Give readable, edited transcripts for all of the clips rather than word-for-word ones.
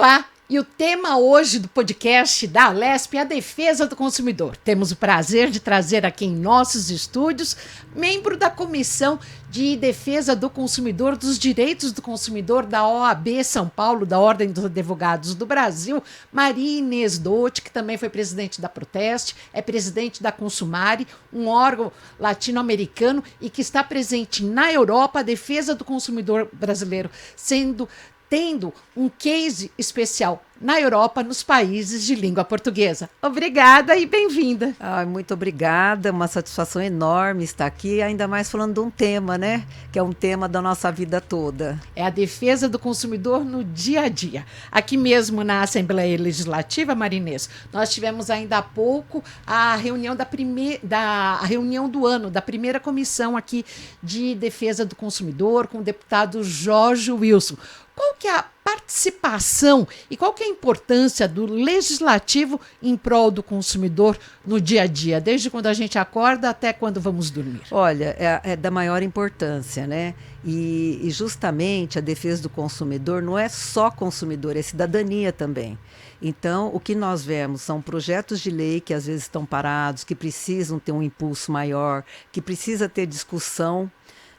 Olá! E o tema hoje do podcast da Alesp é a defesa do consumidor. Temos o prazer de trazer aqui em nossos estúdios membro da Comissão de Defesa do Consumidor, dos Direitos do Consumidor da OAB São Paulo, da Ordem dos Advogados do Brasil, Maria Inês Dotti, que também foi presidente da Proteste, é presidente da Consumare, um órgão latino-americano e que está presente na Europa, a defesa do consumidor brasileiro tendo um case especial na Europa, nos países de língua portuguesa. Obrigada e bem-vinda. Muito obrigada, uma satisfação enorme estar aqui, ainda mais falando de um tema, né? Que é um tema da nossa vida toda. É a defesa do consumidor no dia a dia. Aqui mesmo na Assembleia Legislativa, Maria Inês, nós tivemos ainda há pouco a reunião a reunião do ano, da primeira comissão aqui de defesa do consumidor, com o deputado Jorge Wilson. Qual que é a participação e qual que é a importância do legislativo em prol do consumidor no dia a dia, desde quando a gente acorda até quando vamos dormir? Olha, é da maior importância, né? E justamente a defesa do consumidor não é só consumidor, é cidadania também. Então, o que nós vemos são projetos de lei que às vezes estão parados, que precisam ter um impulso maior, que precisa ter discussão,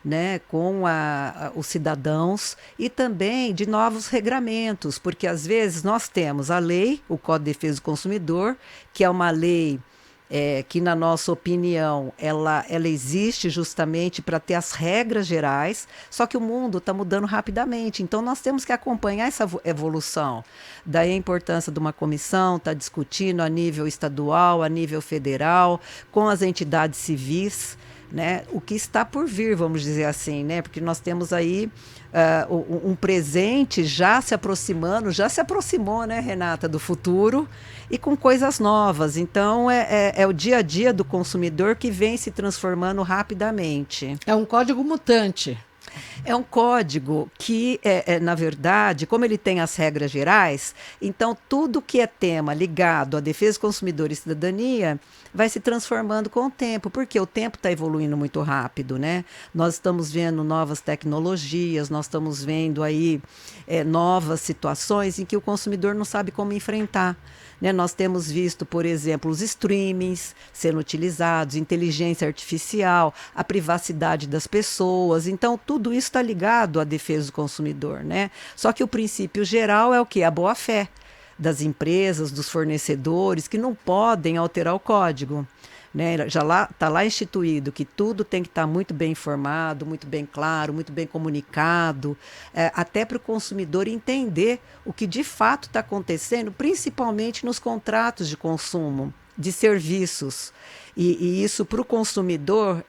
né, com os cidadãos e também de novos regramentos, porque às vezes nós temos a lei, o Código de Defesa do Consumidor, que é uma lei que, na nossa opinião, ela existe justamente para ter as regras gerais, só que o mundo está mudando rapidamente, então nós temos que acompanhar essa evolução. Daí a importância de uma comissão, estar discutindo a nível estadual, a nível federal, com as entidades civis, né, o que está por vir, vamos dizer assim, né, porque nós temos aí um presente já se aproximou, né, Renata, do futuro e com coisas novas. Então, é o dia a dia do consumidor que vem se transformando rapidamente. É um código mutante. É um código que, na verdade, como ele tem as regras gerais, então tudo que é tema ligado à defesa do consumidor e cidadania vai se transformando com o tempo, porque o tempo está evoluindo muito rápido, né? Nós estamos vendo novas tecnologias, nós estamos vendo aí novas situações em que o consumidor não sabe como enfrentar. Né, nós temos visto, por exemplo, os streamings sendo utilizados, inteligência artificial, a privacidade das pessoas. Então, tudo isso está ligado à defesa do consumidor, né? Só que o princípio geral é o quê? A boa-fé das empresas, dos fornecedores, que não podem alterar o código. Né, já está lá instituído que tudo tem que estar muito bem informado, muito bem claro, muito bem comunicado, até para o consumidor entender o que de fato está acontecendo, principalmente nos contratos de consumo, de serviços. E isso para o consumidor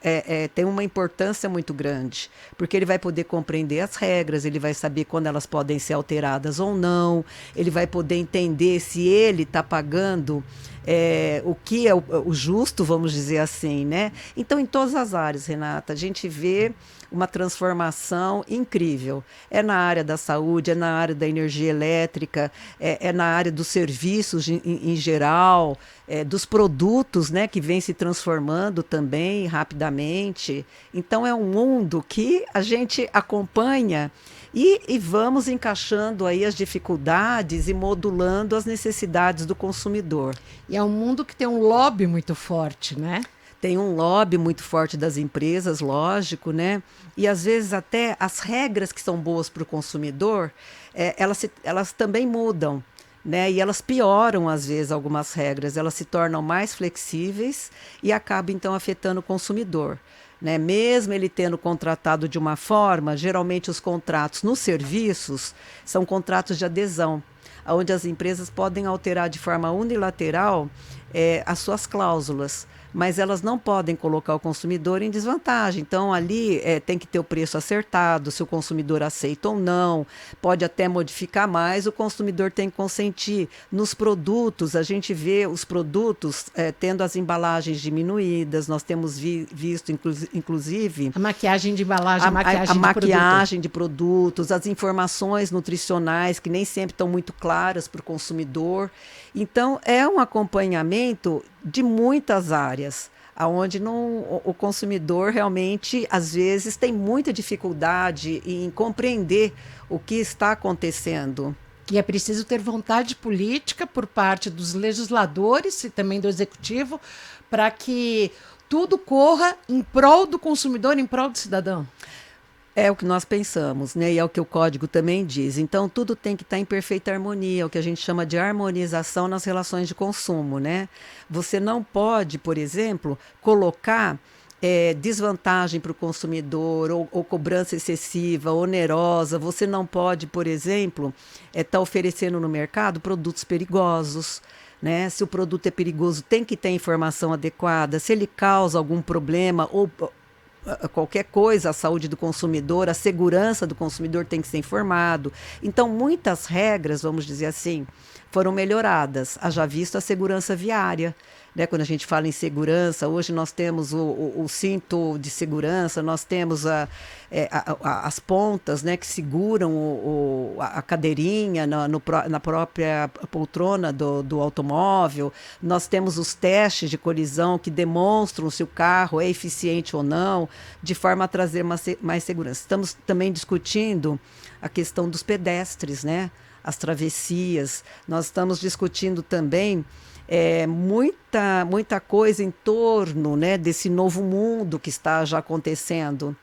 tem uma importância muito grande, porque ele vai poder compreender as regras, ele vai saber quando elas podem ser alteradas ou não, ele vai poder entender se ele está pagando o que é o justo, vamos dizer assim, né? Então, em todas as áreas, Renata, a gente vê uma transformação incrível. É na área da saúde, é na área da energia elétrica, é na área dos serviços em geral, dos produtos, né, que vem se transformando também rapidamente. Então, é um mundo que a gente acompanha e vamos encaixando aí as dificuldades e modulando as necessidades do consumidor. E é um mundo que tem um lobby muito forte, né? Tem um lobby muito forte das empresas, lógico, né? E às vezes até as regras que são boas para o consumidor, elas também mudam, né? E elas pioram, às vezes, algumas regras. Elas se tornam mais flexíveis e acabam, então, afetando o consumidor. Né? Mesmo ele tendo contratado de uma forma, geralmente os contratos nos serviços são contratos de adesão, onde as empresas podem alterar de forma unilateral as suas cláusulas, mas elas não podem colocar o consumidor em desvantagem. Então, ali tem que ter o preço acertado, se o consumidor aceita ou não, pode até modificar mais, o consumidor tem que consentir. Nos produtos, a gente vê os produtos tendo as embalagens diminuídas, nós temos visto, inclusive... A maquiagem de embalagem, a maquiagem de produtos, as informações nutricionais, que nem sempre estão muito claras para o consumidor. Então, é um acompanhamento de muitas áreas, onde o consumidor realmente, às vezes, tem muita dificuldade em compreender o que está acontecendo. E é preciso ter vontade política por parte dos legisladores e também do executivo para que tudo corra em prol do consumidor, em prol do cidadão. É o que nós pensamos, né? E é o que o código também diz. Então, tudo tem que estar em perfeita harmonia, o que a gente chama de harmonização nas relações de consumo, né? Você não pode, por exemplo, colocar desvantagem para o consumidor ou cobrança excessiva, onerosa. Você não pode, por exemplo, estar oferecendo no mercado produtos perigosos. Né? Se o produto é perigoso, tem que ter informação adequada. Se ele causa algum problema ou qualquer coisa à saúde do consumidor, a segurança do consumidor tem que ser informado. Então, muitas regras, vamos dizer assim, foram melhoradas. Haja visto a segurança viária. Né? Quando a gente fala em segurança, hoje nós temos o cinto de segurança, nós temos as pontas, né, que seguram a cadeirinha na própria poltrona do automóvel, nós temos os testes de colisão que demonstram se o carro é eficiente ou não, de forma a trazer mais segurança. Estamos também discutindo a questão dos pedestres, né? As travessias, nós estamos discutindo também muita coisa em torno, né, desse novo mundo que está já acontecendo,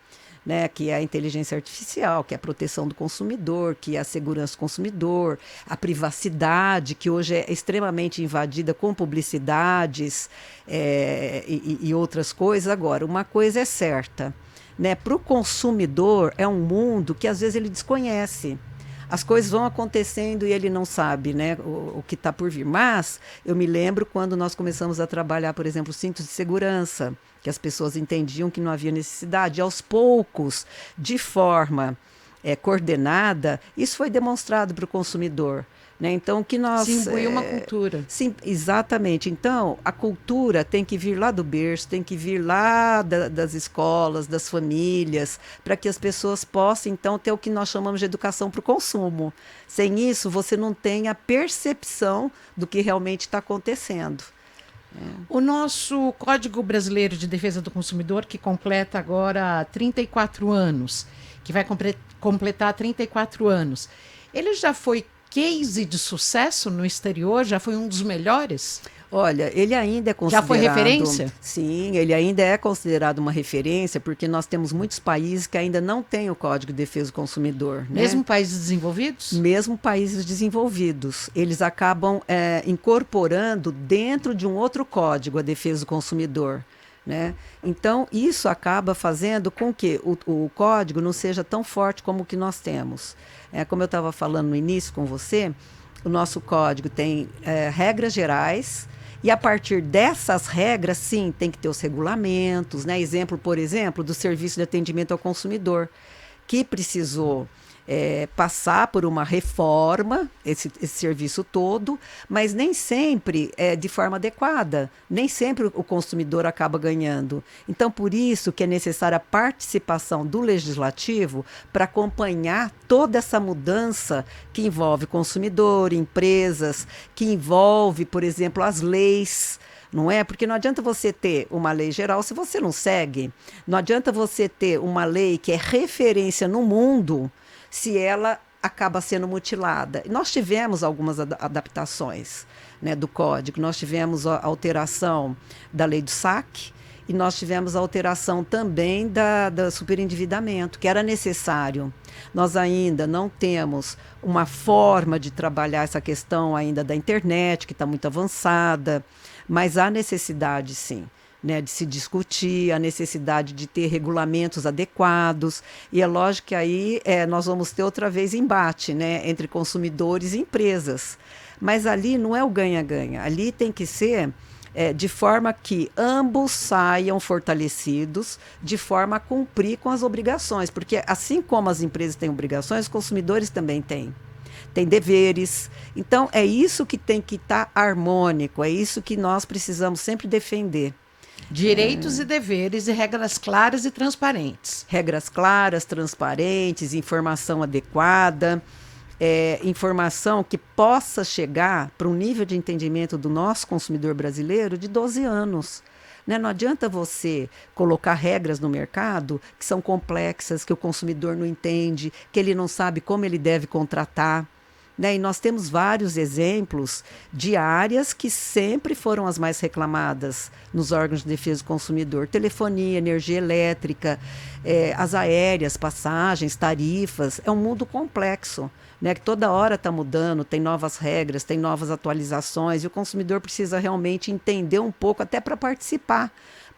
né, que é a inteligência artificial, que é a proteção do consumidor, que é a segurança do consumidor, a privacidade, que hoje é extremamente invadida com publicidades e outras coisas. Agora, uma coisa é certa, né, para o consumidor é um mundo que às vezes ele desconhece. As coisas vão acontecendo e ele não sabe, né, o que está por vir. Mas eu me lembro quando nós começamos a trabalhar, por exemplo, cintos de segurança, que as pessoas entendiam que não havia necessidade. E aos poucos, de forma coordenada, isso foi demonstrado para o consumidor. Né? Então, que nós... Se imbuir uma cultura. Sim, exatamente. Então, a cultura tem que vir lá do berço, tem que vir lá das escolas, das famílias, para que as pessoas possam, então, ter o que nós chamamos de educação para o consumo. Sem isso, você não tem a percepção do que realmente está acontecendo. O nosso Código Brasileiro de Defesa do Consumidor, que completa agora 34 anos, que vai completar 34 anos, ele já foi case de sucesso no exterior? Já foi um dos melhores? Olha, ele ainda é considerado... Já foi referência? Sim, ele ainda é considerado uma referência, porque nós temos muitos países que ainda não têm o Código de Defesa do Consumidor. Né? Mesmo países desenvolvidos? Mesmo países desenvolvidos. Eles acabam incorporando dentro de um outro código a defesa do consumidor. Né? Então, isso acaba fazendo com que o código não seja tão forte como o que nós temos. Como eu estava falando no início com você, o nosso código tem regras gerais e, a partir dessas regras, sim, tem que ter os regulamentos. Né? Exemplo, por exemplo, do Serviço de Atendimento ao Consumidor, que precisou passar por uma reforma, esse serviço todo, mas nem sempre de forma adequada, nem sempre o consumidor acaba ganhando. Então, por isso que é necessária a participação do legislativo para acompanhar toda essa mudança que envolve consumidor, empresas, que envolve, por exemplo, as leis. Não é? Porque não adianta você ter uma lei geral se você não segue. Não adianta você ter uma lei que é referência no mundo se ela acaba sendo mutilada. Nós tivemos algumas adaptações, né, do código. Nós tivemos a alteração da lei do saque e nós tivemos a alteração também da superendividamento, que era necessário. Nós ainda não temos uma forma de trabalhar essa questão ainda da internet, que está muito avançada, mas há necessidade, sim, né, de se discutir, a necessidade de ter regulamentos adequados. E é lógico que aí nós vamos ter outra vez embate, né, entre consumidores e empresas. Mas ali não é o ganha-ganha, ali tem que ser de forma que ambos saiam fortalecidos, de forma a cumprir com as obrigações. Porque assim como as empresas têm obrigações, os consumidores também têm. Tem deveres. Então, é isso que tem que estar harmônico, é isso que nós precisamos sempre defender. Direitos e deveres e regras claras e transparentes. Regras claras, transparentes, informação adequada, informação que possa chegar para um nível de entendimento do nosso consumidor brasileiro de 12 anos. Né? Não adianta você colocar regras no mercado que são complexas, que o consumidor não entende, que ele não sabe como ele deve contratar. né? E nós temos vários exemplos de áreas que sempre foram as mais reclamadas nos órgãos de defesa do consumidor. Telefonia, energia elétrica, as aéreas, passagens, tarifas. É um mundo complexo, né, que toda hora está mudando, tem novas regras, tem novas atualizações, e o consumidor precisa realmente entender um pouco, até para participar,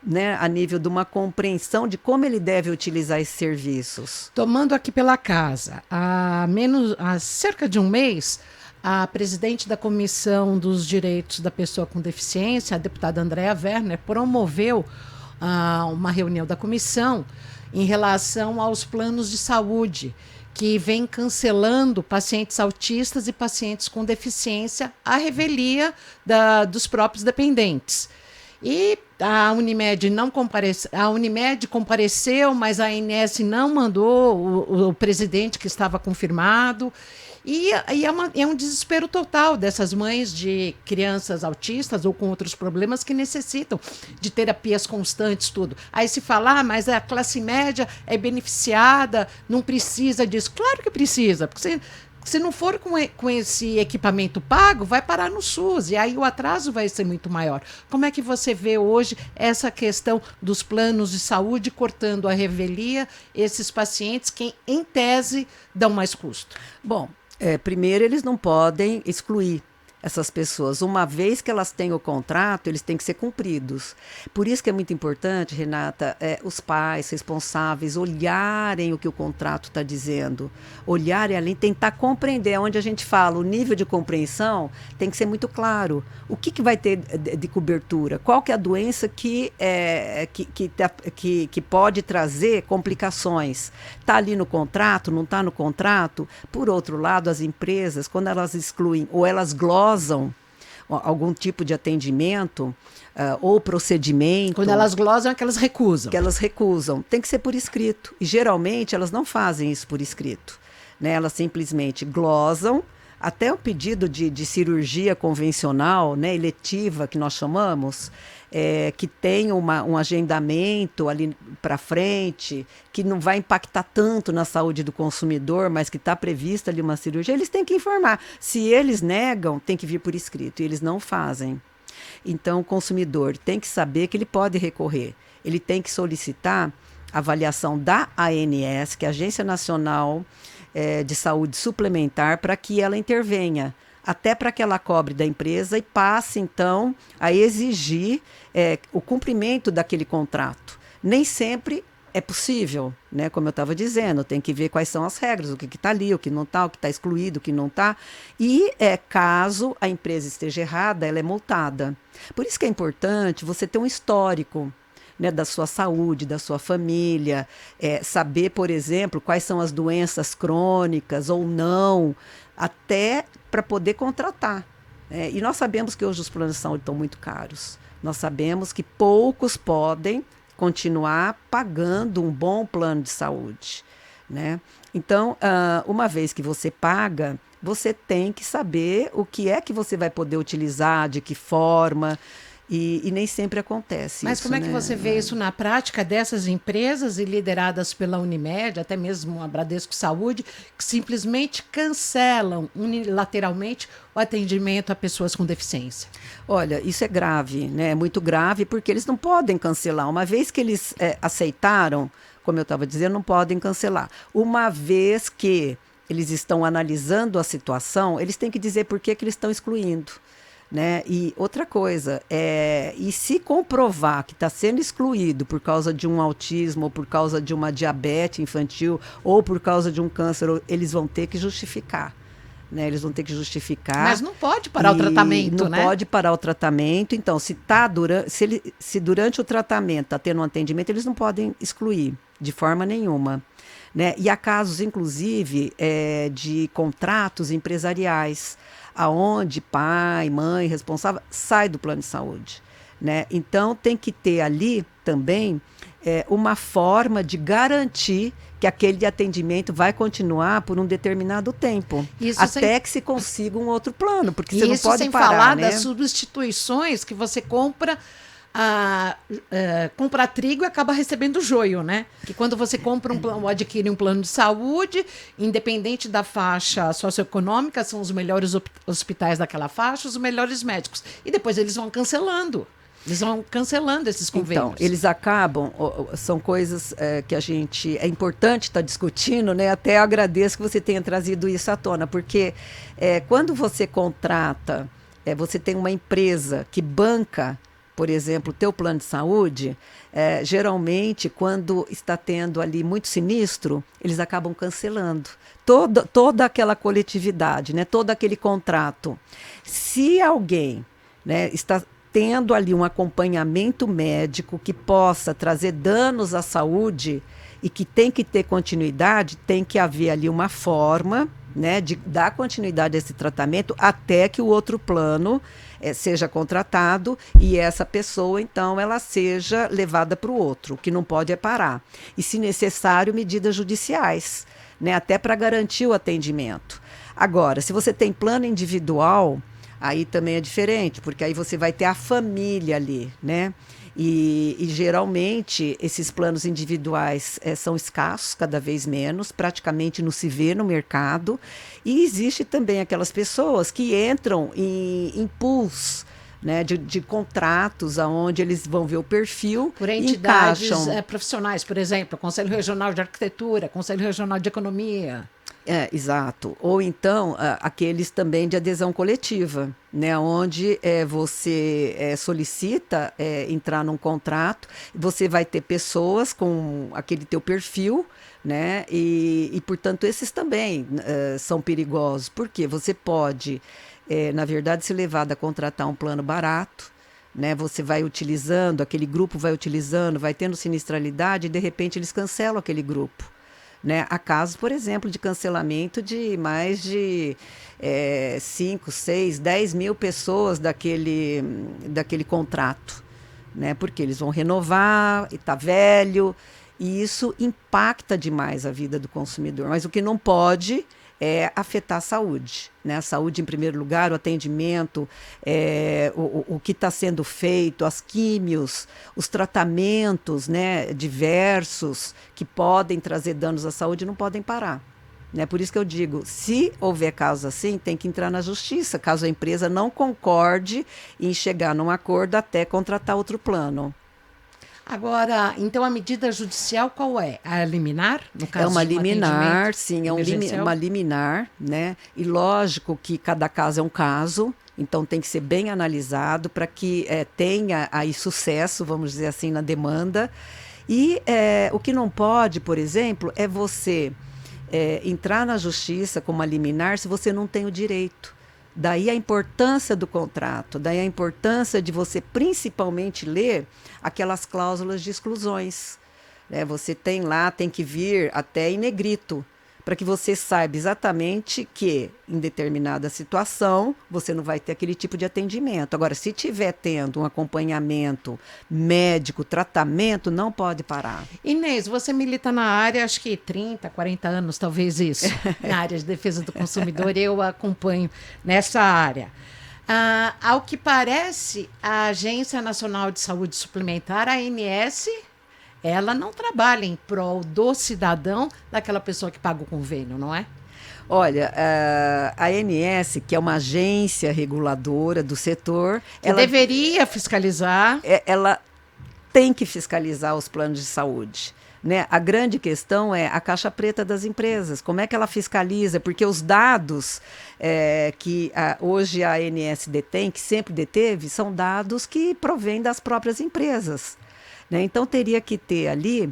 né, a nível de uma compreensão de como ele deve utilizar esses serviços. Tomando aqui pela casa, há cerca de um mês, a presidente da Comissão dos Direitos da Pessoa com Deficiência, a deputada Andréa Werner, promoveu uma reunião da comissão em relação aos planos de saúde, que vem cancelando pacientes autistas e pacientes com deficiência à revelia dos próprios dependentes. E a Unimed compareceu, mas a ANS não mandou o presidente que estava confirmado. E é um desespero total dessas mães de crianças autistas ou com outros problemas que necessitam de terapias constantes, tudo. Aí se fala, mas a classe média é beneficiada, não precisa disso. Claro que precisa, porque se não for com esse equipamento pago, vai parar no SUS, e aí o atraso vai ser muito maior. Como é que você vê hoje essa questão dos planos de saúde cortando a revelia esses pacientes que, em tese, dão mais custo? Bom, primeiro eles não podem excluir essas pessoas. Uma vez que elas têm o contrato, eles têm que ser cumpridos. Por isso que é muito importante, Renata, os pais responsáveis olharem o que o contrato está dizendo, olharem além, tentar compreender. É onde a gente fala, o nível de compreensão tem que ser muito claro. O que vai ter de cobertura? Qual que é a doença que pode trazer complicações? Está ali no contrato, não está no contrato? Por outro lado, as empresas, quando elas excluem ou elas glosam algum tipo de atendimento ou procedimento. Quando elas glosam é que elas recusam. Que elas recusam. Tem que ser por escrito. E geralmente elas não fazem isso por escrito, né? Elas simplesmente glosam. Até o pedido de cirurgia convencional, né, eletiva, que nós chamamos, que tem um agendamento ali para frente, que não vai impactar tanto na saúde do consumidor, mas que está prevista ali uma cirurgia, eles têm que informar. Se eles negam, tem que vir por escrito, e eles não fazem. Então, o consumidor tem que saber que ele pode recorrer. Ele tem que solicitar a avaliação da ANS, que é a Agência Nacional de Saúde Suplementar, para que ela intervenha, até para que ela cobre da empresa e passe, então, a exigir o cumprimento daquele contrato. Nem sempre é possível, né? Como eu estava dizendo, tem que ver quais são as regras, o que está ali, o que não está, o que está excluído, o que não está. E, caso a empresa esteja errada, ela é multada. Por isso que é importante você ter um histórico, né, da sua saúde, da sua família, saber, por exemplo, quais são as doenças crônicas ou não, até para poder contratar. E nós sabemos que hoje os planos de saúde estão muito caros. Nós sabemos que poucos podem continuar pagando um bom plano de saúde, né? Então, uma vez que você paga, você tem que saber o que é que você vai poder utilizar, de que forma. E nem sempre acontece. Mas isso, como é que né? você vê isso na prática dessas empresas e lideradas pela Unimed, até mesmo a Bradesco Saúde, que simplesmente cancelam unilateralmente o atendimento a pessoas com deficiência? Olha, isso é grave, né? É muito grave, porque eles não podem cancelar. Uma vez que eles aceitaram, como eu estava dizendo, não podem cancelar. Uma vez que eles estão analisando a situação, eles têm que dizer por que eles estão excluindo. Né? E outra coisa, e se comprovar que está sendo excluído por causa de um autismo, ou por causa de uma diabetes infantil, ou por causa de um câncer, eles vão ter que justificar. Né? Eles vão ter que justificar. Mas não pode parar o tratamento, não, né? Não pode parar o tratamento. Então, se durante o tratamento está tendo um atendimento, eles não podem excluir de forma nenhuma. Né? E há casos, inclusive, de contratos empresariais, aonde pai, mãe, responsável, sai do plano de saúde. Né? Então, tem que ter ali também uma forma de garantir que aquele atendimento vai continuar por um determinado tempo, até que se consiga um outro plano, porque você não pode parar. Isso sem falar né? das substituições que você compra comprar trigo e acaba recebendo joio, né? Que quando você compra ou adquire um plano de saúde, independente da faixa socioeconômica, são os melhores hospitais daquela faixa, os melhores médicos. E depois eles vão cancelando. Eles vão cancelando esses convênios. Então, eles acabam, são coisas que é importante estar discutindo, né? Até agradeço que você tenha trazido isso à tona, porque quando você contrata, você tem uma empresa que banca, por exemplo, o teu plano de saúde, geralmente, quando está tendo ali muito sinistro, eles acabam cancelando toda aquela coletividade, né? Todo aquele contrato. Se alguém, né, está tendo ali um acompanhamento médico que possa trazer danos à saúde e que tem que ter continuidade, tem que haver ali uma forma, né, de dar continuidade a esse tratamento até que o outro plano seja contratado e essa pessoa, então, ela seja levada para o outro. O que não pode é parar. E, se necessário, medidas judiciais, né, até para garantir o atendimento. Agora, se você tem plano individual, aí também é diferente, porque aí você vai ter a família ali, né? E geralmente esses planos individuais são escassos, cada vez menos, praticamente não se vê no mercado. E existe também aquelas pessoas que entram em pools, né, de contratos, onde eles vão ver o perfil por entidades encaixam. Profissionais, por exemplo, Conselho Regional de Arquitetura, Conselho Regional de Economia. Exato. Ou então, aqueles também de adesão coletiva, né, onde você solicita entrar num contrato, você vai ter pessoas com aquele teu perfil, né, e portanto, esses também são perigosos, porque você pode, na verdade, ser levado a contratar um plano barato, né, você vai utilizando, aquele grupo vai utilizando, vai tendo sinistralidade, e de repente eles cancelam aquele grupo. Né? Há casos, por exemplo, de cancelamento de mais de 5, 6, 10 mil pessoas daquele contrato, né? Porque eles vão renovar, e está velho, e isso impacta demais a vida do consumidor. Mas o que não pode é afetar a saúde, né? A saúde em primeiro lugar, o atendimento, o que está sendo feito, as químios, os tratamentos, né, diversos que podem trazer danos à saúde não podem parar. Né? Por isso que eu digo, se houver casos assim, tem que entrar na justiça, caso a empresa não concorde em chegar num acordo até contratar outro plano. Agora, então a medida judicial qual é? A liminar, no caso É uma de um liminar, sim, emergencial? uma liminar, né? E lógico que cada caso é um caso, então tem que ser bem analisado para que tenha aí sucesso, vamos dizer assim, na demanda. E o que não pode, por exemplo, é você entrar na justiça com uma liminar se você não tem o direito. Daí a importância do contrato, daí a importância de você principalmente ler aquelas cláusulas de exclusões. Né? Você tem lá, tem que vir até em negrito, para que você saiba exatamente que, em determinada situação, você não vai ter aquele tipo de atendimento. Agora, se tiver tendo um acompanhamento médico, tratamento, não pode parar. Inês, você milita na área, acho que 30, 40 anos, talvez isso, na área de defesa do consumidor, eu acompanho nessa área. Ao que parece, a Agência Nacional de Saúde Suplementar, a ANS, ela não trabalha em prol do cidadão, daquela pessoa que paga o convênio, não é? Olha, a ANS, que é uma agência reguladora do setor, ela deveria fiscalizar. Ela tem que fiscalizar os planos de saúde. Né? A grande questão é a caixa preta das empresas. Como é que ela fiscaliza? Porque os dados que hoje a ANS detém, que sempre deteve, são dados que provêm das próprias empresas. Né? Então, teria que ter ali,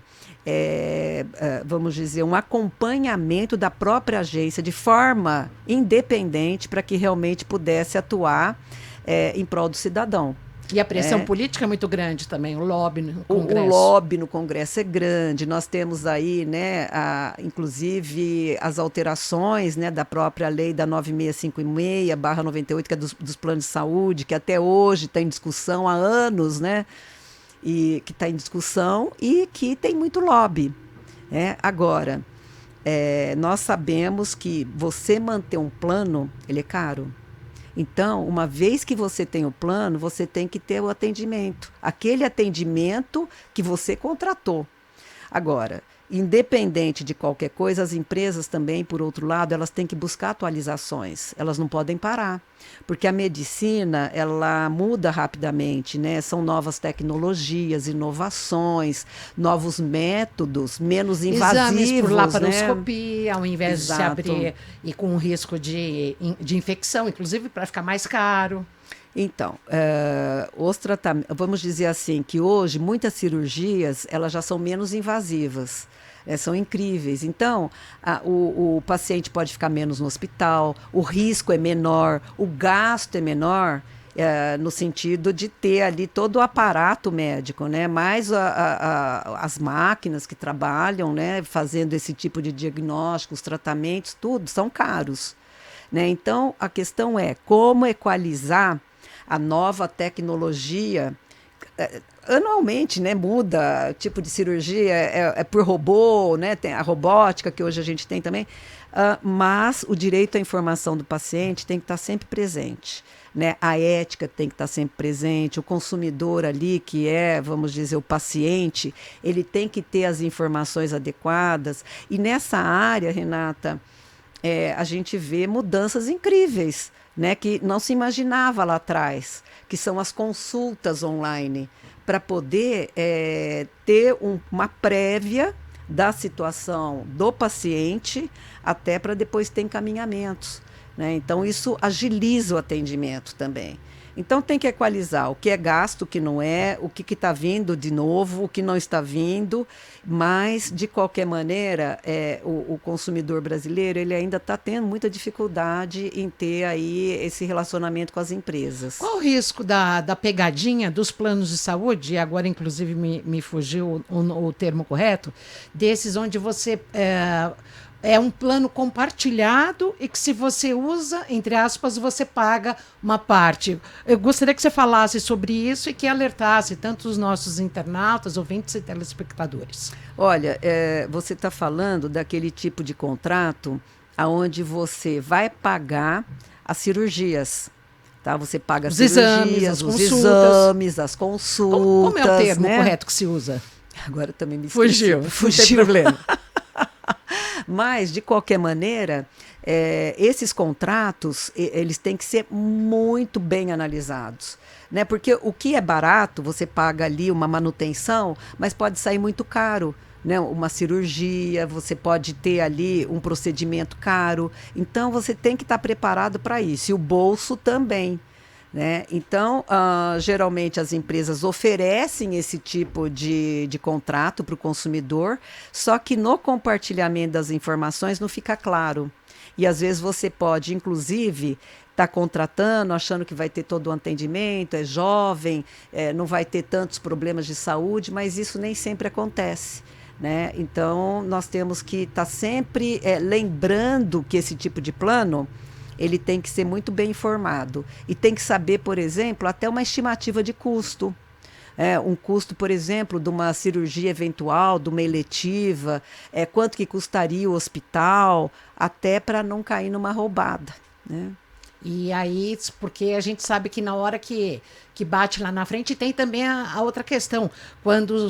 vamos dizer, um acompanhamento da própria agência de forma independente para que realmente pudesse atuar em prol do cidadão. E a pressão política é muito grande também, o lobby no Congresso. O lobby no Congresso é grande. Nós temos aí, né, inclusive, as alterações, né, da própria lei da 9656/98, que é dos planos de saúde, que até hoje está em discussão há anos, né? E que está em discussão e que tem muito lobby. Agora, nós sabemos que você manter um plano, ele é caro. Então, uma vez que você tem o plano, você tem que ter o atendimento. Aquele atendimento que você contratou. Agora, independente de qualquer coisa, as empresas também, por outro lado, elas têm que buscar atualizações. Elas não podem parar, porque a medicina, ela muda rapidamente, né? São novas tecnologias, inovações, novos métodos, menos invasivos. Exames por né? laparoscopia, ao invés de se Exato. abrir e com risco de infecção, inclusive para ficar mais caro. Então, os tratamentos, vamos dizer assim, que hoje muitas cirurgias elas já são menos invasivas, são incríveis. Então, o paciente pode ficar menos no hospital, o risco é menor, o gasto é menor, no sentido de ter ali todo o aparato médico, né? Mais as máquinas que trabalham, né? Fazendo esse tipo de diagnósticos, tratamentos, tudo, são caros. Né? Então, a questão é como equalizar a nova tecnologia. Anualmente, né, muda tipo de cirurgia, é por robô, né, tem a robótica que hoje a gente tem também, mas o direito à informação do paciente tem que estar sempre presente. Né? A ética tem que estar sempre presente, o consumidor ali, que é, vamos dizer, o paciente, ele tem que ter as informações adequadas. E nessa área, Renata, a gente vê mudanças incríveis, né, que não se imaginava lá atrás, que são as consultas online, para poder ter uma prévia da situação do paciente, até para depois ter encaminhamentos. Né? Então, isso agiliza o atendimento também. Então, tem que equalizar o que é gasto, o que não é, o que está vindo de novo, o que não está vindo, mas, de qualquer maneira, o consumidor brasileiro ele ainda está tendo muita dificuldade em ter aí esse relacionamento com as empresas. Qual o risco da pegadinha dos planos de saúde, agora inclusive me fugiu o termo correto, desses onde você... É um plano compartilhado e que, se você usa, entre aspas, você paga uma parte. Eu gostaria que você falasse sobre isso e que alertasse tanto os nossos internautas, ouvintes e telespectadores. Olha, você está falando daquele tipo de contrato onde você vai pagar as cirurgias. Tá? Você paga Os as cirurgias, exames, os exames, as consultas. Como é o termo né? correto que se usa? Agora também me esqueci. Fugiu, não tem problema. Mas, de qualquer maneira, esses contratos, eles têm que ser muito bem analisados. Né? Porque o que é barato, você paga ali uma manutenção, mas pode sair muito caro. Né? Uma cirurgia, você pode ter ali um procedimento caro. Então, você tem que estar preparado para isso. E o bolso também. Né? Então, geralmente as empresas oferecem esse tipo de contrato para o consumidor, só que no compartilhamento das informações não fica claro. E às vezes você pode, inclusive, estar contratando, achando que vai ter todo o atendimento, é jovem, não vai ter tantos problemas de saúde, mas isso nem sempre acontece. Né? Então, nós temos que estar sempre lembrando que esse tipo de plano ele tem que ser muito bem informado e tem que saber, por exemplo, até uma estimativa de custo. Um custo, por exemplo, de uma cirurgia eventual, de uma eletiva, quanto que custaria o hospital, até para não cair numa roubada. Né? E aí, porque a gente sabe que na hora que bate lá na frente, tem também a outra questão, quando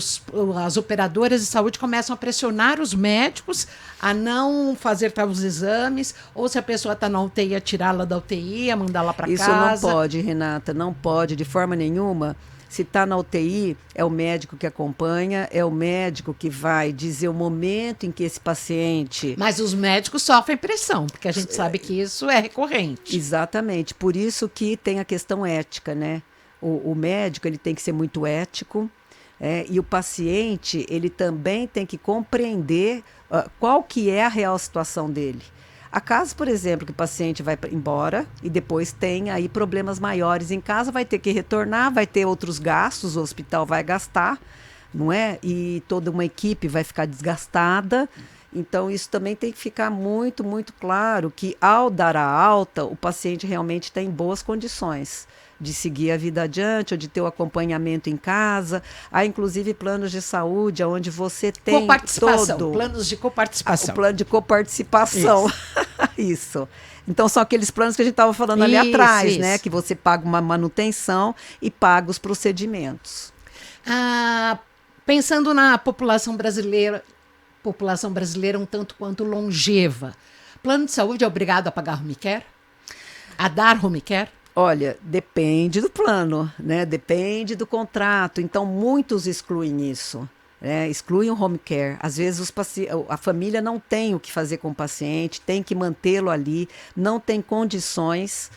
as operadoras de saúde começam a pressionar os médicos a não fazer tais exames, ou se a pessoa está na UTI, a tirá-la da UTI, a mandá-la para casa. Isso não pode, Renata, não pode, de forma nenhuma. Se está na UTI, é o médico que acompanha, é o médico que vai dizer o momento em que esse paciente... Mas os médicos sofrem pressão, porque a gente sabe que isso é recorrente. Exatamente, por isso que tem a questão ética, né? O médico ele tem que ser muito ético, e o paciente ele também tem que compreender qual que é a real situação dele. Há casos, por exemplo, que o paciente vai embora e depois tem aí problemas maiores em casa, vai ter que retornar, vai ter outros gastos, o hospital vai gastar, não é? E toda uma equipe vai ficar desgastada. Então, isso também tem que ficar muito, muito claro que, ao dar a alta, o paciente realmente está em boas condições de seguir a vida adiante, ou de ter o acompanhamento em casa. Há, inclusive, planos de saúde onde você tem coparticipação, todo... planos de coparticipação. O plano de coparticipação. Isso. Então, são aqueles planos que a gente estava falando ali atrás, né? Que você paga uma manutenção e paga os procedimentos. Pensando na população brasileira um tanto quanto longeva, plano de saúde é obrigado a pagar home care? A dar home care? Olha, depende do plano, né? Depende do contrato. Então, muitos excluem isso. Excluem o home care. Às vezes a família não tem o que fazer com o paciente, tem que mantê-lo ali, não tem condições.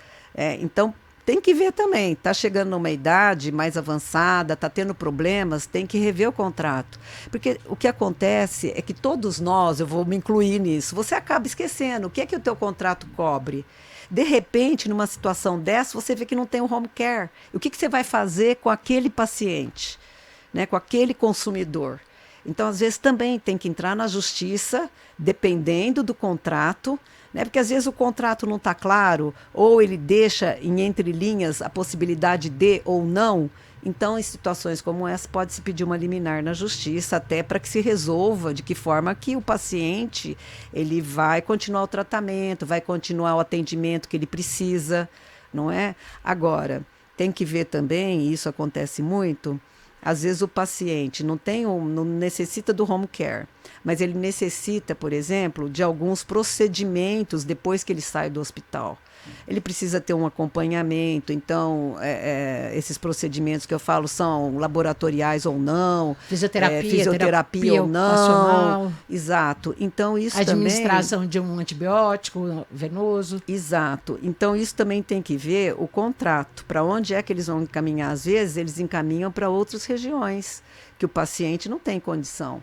Então, tem que ver também. Está chegando numa idade mais avançada, está tendo problemas, tem que rever o contrato. Porque o que acontece é que todos nós, eu vou me incluir nisso, você acaba esquecendo o que é que o teu contrato cobre. De repente, numa situação dessa, você vê que não tem o home care. O que você vai fazer com aquele paciente? Né, com aquele consumidor. Então, às vezes, também tem que entrar na justiça, dependendo do contrato, né, porque às vezes o contrato não está claro, ou ele deixa em entrelinhas a possibilidade de ou não. Então, em situações como essa, pode-se pedir uma liminar na justiça, até para que se resolva de que forma que o paciente ele vai continuar o tratamento, vai continuar o atendimento que ele precisa, não é? Agora, tem que ver também, e isso acontece muito. Às vezes o paciente não necessita do home care, mas ele necessita, por exemplo, de alguns procedimentos depois que ele sai do hospital. Ele precisa ter um acompanhamento, então esses procedimentos que eu falo são laboratoriais ou não, fisioterapia ou não. Exato. Então isso administração de um antibiótico venoso. Exato. Então isso também tem que ver o contrato, para onde é que eles vão encaminhar. Às vezes eles encaminham para outras regiões que o paciente não tem condição,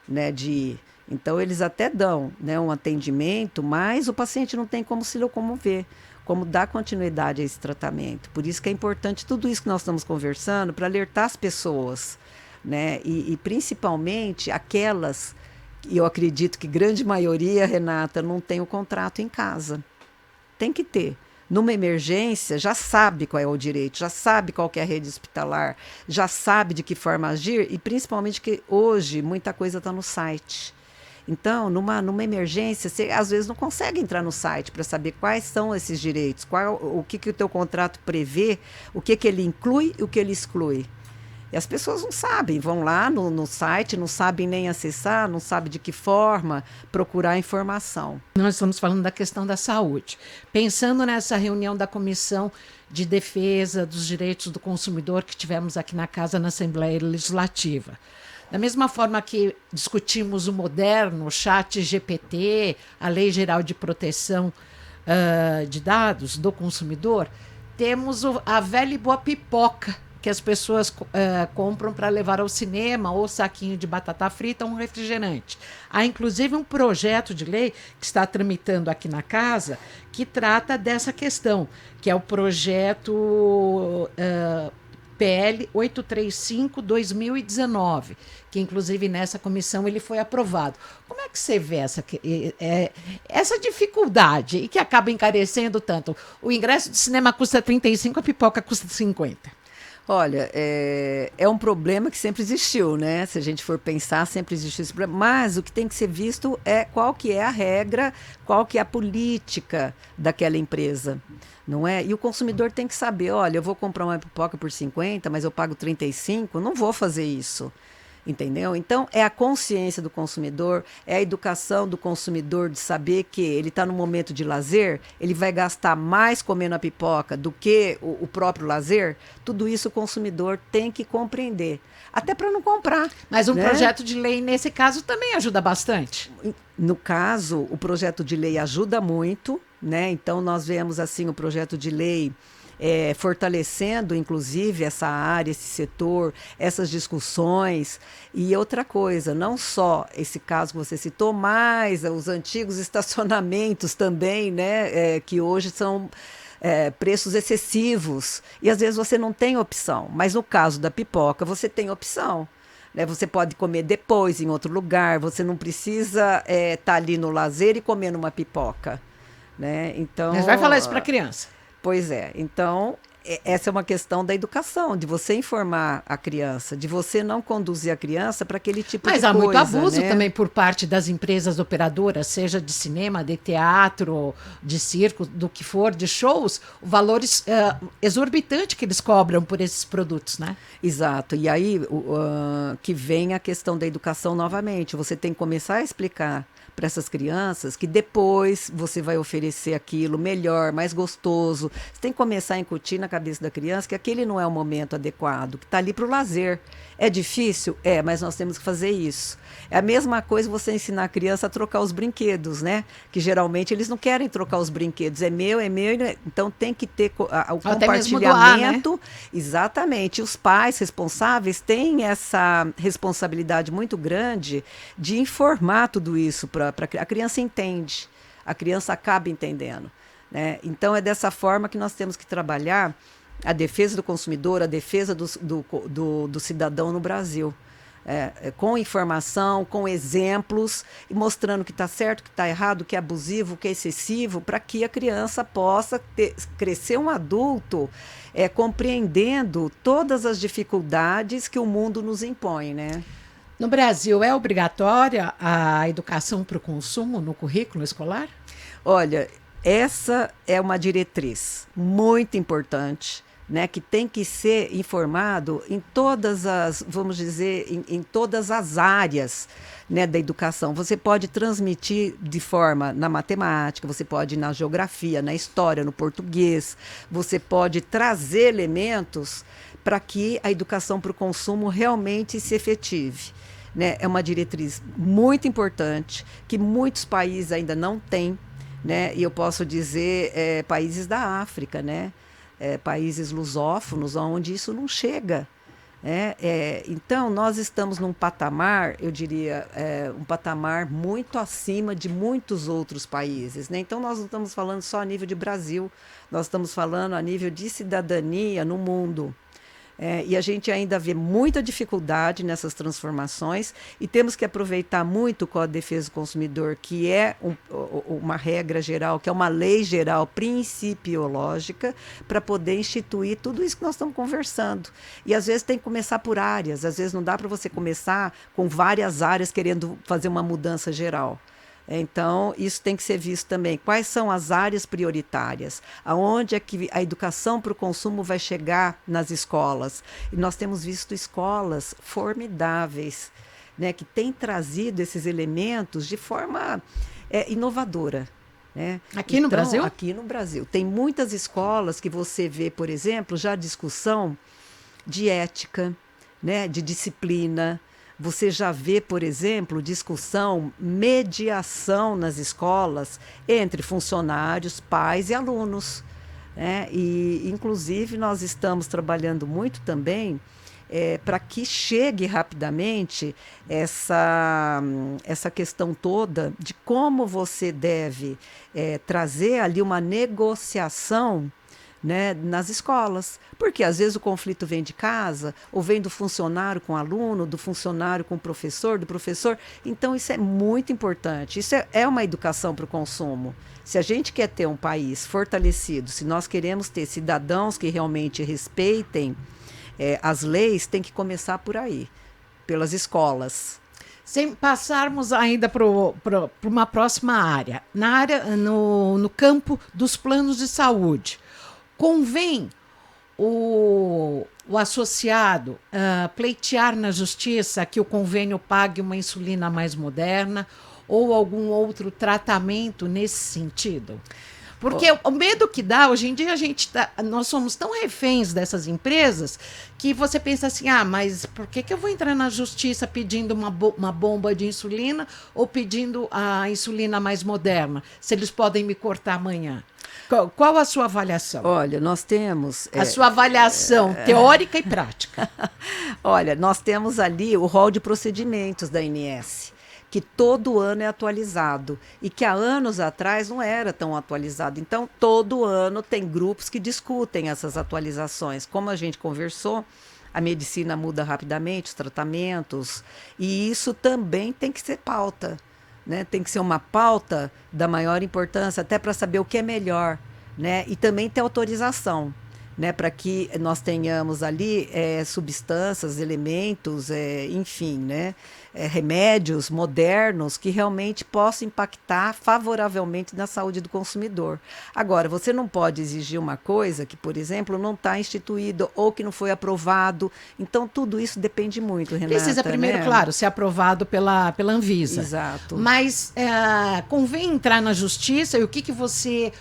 né, de ir. Então eles até dão, né, um atendimento, mas o paciente não tem como se locomover, como dar continuidade a esse tratamento. Por isso que é importante tudo isso que nós estamos conversando, para alertar as pessoas, né? E principalmente aquelas, e eu acredito que grande maioria, Renata, não tem o contrato em casa. Tem que ter. Numa emergência, já sabe qual é o direito, já sabe qual que é a rede hospitalar, já sabe de que forma agir, e principalmente que hoje muita coisa está no site. Então, numa emergência, você às vezes não consegue entrar no site para saber quais são esses direitos, o que o teu contrato prevê, o que ele inclui e o que ele exclui. E as pessoas não sabem, vão lá no site, não sabem nem acessar, não sabem de que forma procurar informação. Nós estamos falando da questão da saúde. Pensando nessa reunião da Comissão de Defesa dos Direitos do Consumidor que tivemos aqui na Casa, na Assembleia Legislativa. Da mesma forma que discutimos o moderno chat GPT, a Lei Geral de Proteção de Dados do Consumidor, temos a velha e boa pipoca que as pessoas compram para levar ao cinema, ou saquinho de batata frita, ou um refrigerante. Há, inclusive, um projeto de lei que está tramitando aqui na casa que trata dessa questão, que é o projeto PL 835/2019, que inclusive nessa comissão ele foi aprovado. Como é que você vê essa dificuldade e que acaba encarecendo tanto? O ingresso de cinema custa 35, a pipoca custa 50. Olha, é um problema que sempre existiu, né? Se a gente for pensar, sempre existiu esse problema. Mas o que tem que ser visto é qual que é a regra, qual que é a política daquela empresa, não é? E o consumidor tem que saber, olha, eu vou comprar uma pipoca por 50, mas eu pago 35, não vou fazer isso. Entendeu? Então, é a consciência do consumidor, é a educação do consumidor de saber que ele está no momento de lazer, ele vai gastar mais comendo a pipoca do que o próprio lazer. Tudo isso o consumidor tem que compreender, até para não comprar. Mas um projeto de lei, nesse caso, também ajuda bastante. No caso, o projeto de lei ajuda muito, né? Então, nós vemos assim o projeto de lei fortalecendo, inclusive, essa área, esse setor, essas discussões. E outra coisa, não só esse caso que você citou, mas os antigos estacionamentos também, né, que hoje são preços excessivos. E às vezes você não tem opção, mas no caso da pipoca, você tem opção. Né? Você pode comer depois em outro lugar, você não precisa estar ali no lazer e comer uma pipoca. Né? Então, mas vai falar isso para a criança. Pois é, então essa é uma questão da educação, de você informar a criança, de você não conduzir a criança para aquele tipo de Mas coisa. há muito abuso né? também por parte das empresas operadoras, seja de cinema, de teatro, de circo, do que for, de shows, o valores exorbitante que eles cobram por esses produtos, né? Exato. E aí que vem a questão da educação novamente. Você tem que começar a explicar para essas crianças que depois você vai oferecer aquilo melhor, mais gostoso. Você tem que começar a incutir na cabeça da criança que aquele não é o momento adequado, que está ali para o lazer. É difícil? É, mas nós temos que fazer isso. É a mesma coisa você ensinar a criança a trocar os brinquedos, né? Que geralmente eles não querem trocar os brinquedos. É meu, então tem que ter o Até mesmo doar, né? compartilhamento. Exatamente. Os pais responsáveis têm essa responsabilidade muito grande de informar tudo isso para a criança entende. A criança acaba entendendo, né? Então é dessa forma que nós temos que trabalhar a defesa do consumidor, a defesa do cidadão no Brasil. Com informação, com exemplos, e mostrando que está certo, que está errado, que é abusivo, que é excessivo, para que a criança possa crescer um adulto compreendendo todas as dificuldades que o mundo nos impõe, né? No Brasil, é obrigatória a educação para o consumo no currículo escolar? Olha, essa é uma diretriz muito importante, né, que tem que ser informado em todas as, vamos dizer, em todas as áreas, né, da educação. Você pode transmitir de forma na matemática, você pode na geografia, na história, no português, você pode trazer elementos para que a educação para o consumo realmente se efetive. Né? É uma diretriz muito importante que muitos países ainda não têm, né? E eu posso dizer países da África, né? Países lusófonos, onde isso não chega. Né? Então, nós estamos num patamar, eu diria, um patamar muito acima de muitos outros países. Né? Então, nós não estamos falando só a nível de Brasil, nós estamos falando a nível de cidadania no mundo. E a gente ainda vê muita dificuldade nessas transformações e temos que aproveitar muito com a defesa do consumidor, que é uma regra geral, que é uma lei geral principiológica, para poder instituir tudo isso que nós estamos conversando. E às vezes tem que começar por áreas, às vezes não dá para você começar com várias áreas querendo fazer uma mudança geral. Então, isso tem que ser visto também. Quais são as áreas prioritárias? Aonde é que a educação para o consumo vai chegar nas escolas? E nós temos visto escolas formidáveis, né, que têm trazido esses elementos de forma inovadora. Né? Aqui no Brasil? Aqui no Brasil. Tem muitas escolas que você vê, por exemplo, já discussão de ética, né, de disciplina. Você já vê, por exemplo, discussão, mediação nas escolas entre funcionários, pais e alunos. Né? E, inclusive, nós estamos trabalhando muito também para que chegue rapidamente essa questão toda de como você deve trazer ali uma negociação, né, nas escolas, porque às vezes o conflito vem de casa, ou vem do funcionário com o aluno, do funcionário com o professor, do professor. Então isso é muito importante, isso é uma educação para o consumo. Se a gente quer ter um país fortalecido, se nós queremos ter cidadãos que realmente respeitem as leis, tem que começar por aí, pelas escolas. Sem passarmos ainda para uma próxima área, no campo dos planos de saúde. Convém o associado pleitear na justiça que o convênio pague uma insulina mais moderna ou algum outro tratamento nesse sentido? Porque o medo que dá, hoje em dia nós somos tão reféns dessas empresas que você pensa assim, mas por que eu vou entrar na justiça pedindo uma bomba de insulina ou pedindo a insulina mais moderna, se eles podem me cortar amanhã? Qual a sua avaliação? Olha, nós temos... A sua avaliação teórica e prática. Olha, nós temos ali o rol de procedimentos da ANS, que todo ano é atualizado e que há anos atrás não era tão atualizado. Então, todo ano tem grupos que discutem essas atualizações. Como a gente conversou, a medicina muda rapidamente, os tratamentos, e isso também tem que ser pauta. Né? Tem que ser uma pauta da maior importância, até para saber o que é melhor, né? E também ter autorização. né, para que nós tenhamos ali substâncias, elementos, enfim, né, remédios modernos que realmente possam impactar favoravelmente na saúde do consumidor. Agora, você não pode exigir uma coisa que, por exemplo, não está instituído ou que não foi aprovado. Então, tudo isso depende muito, Renata. Precisa primeiro, né? claro, ser aprovado pela Anvisa. Exato. Mas convém entrar na justiça e o que você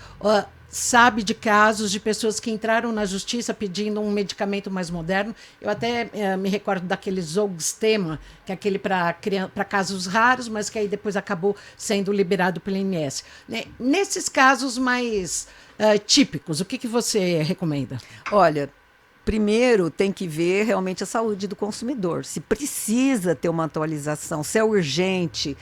sabe de casos de pessoas que entraram na justiça pedindo um medicamento mais moderno. Eu até me recordo daquele Zolgensma, que é aquele para casos raros, mas que aí depois acabou sendo liberado pelo INS. Né? Nesses casos mais típicos, o que você recomenda? Olha, primeiro tem que ver realmente a saúde do consumidor. Se precisa ter uma atualização, se é urgente,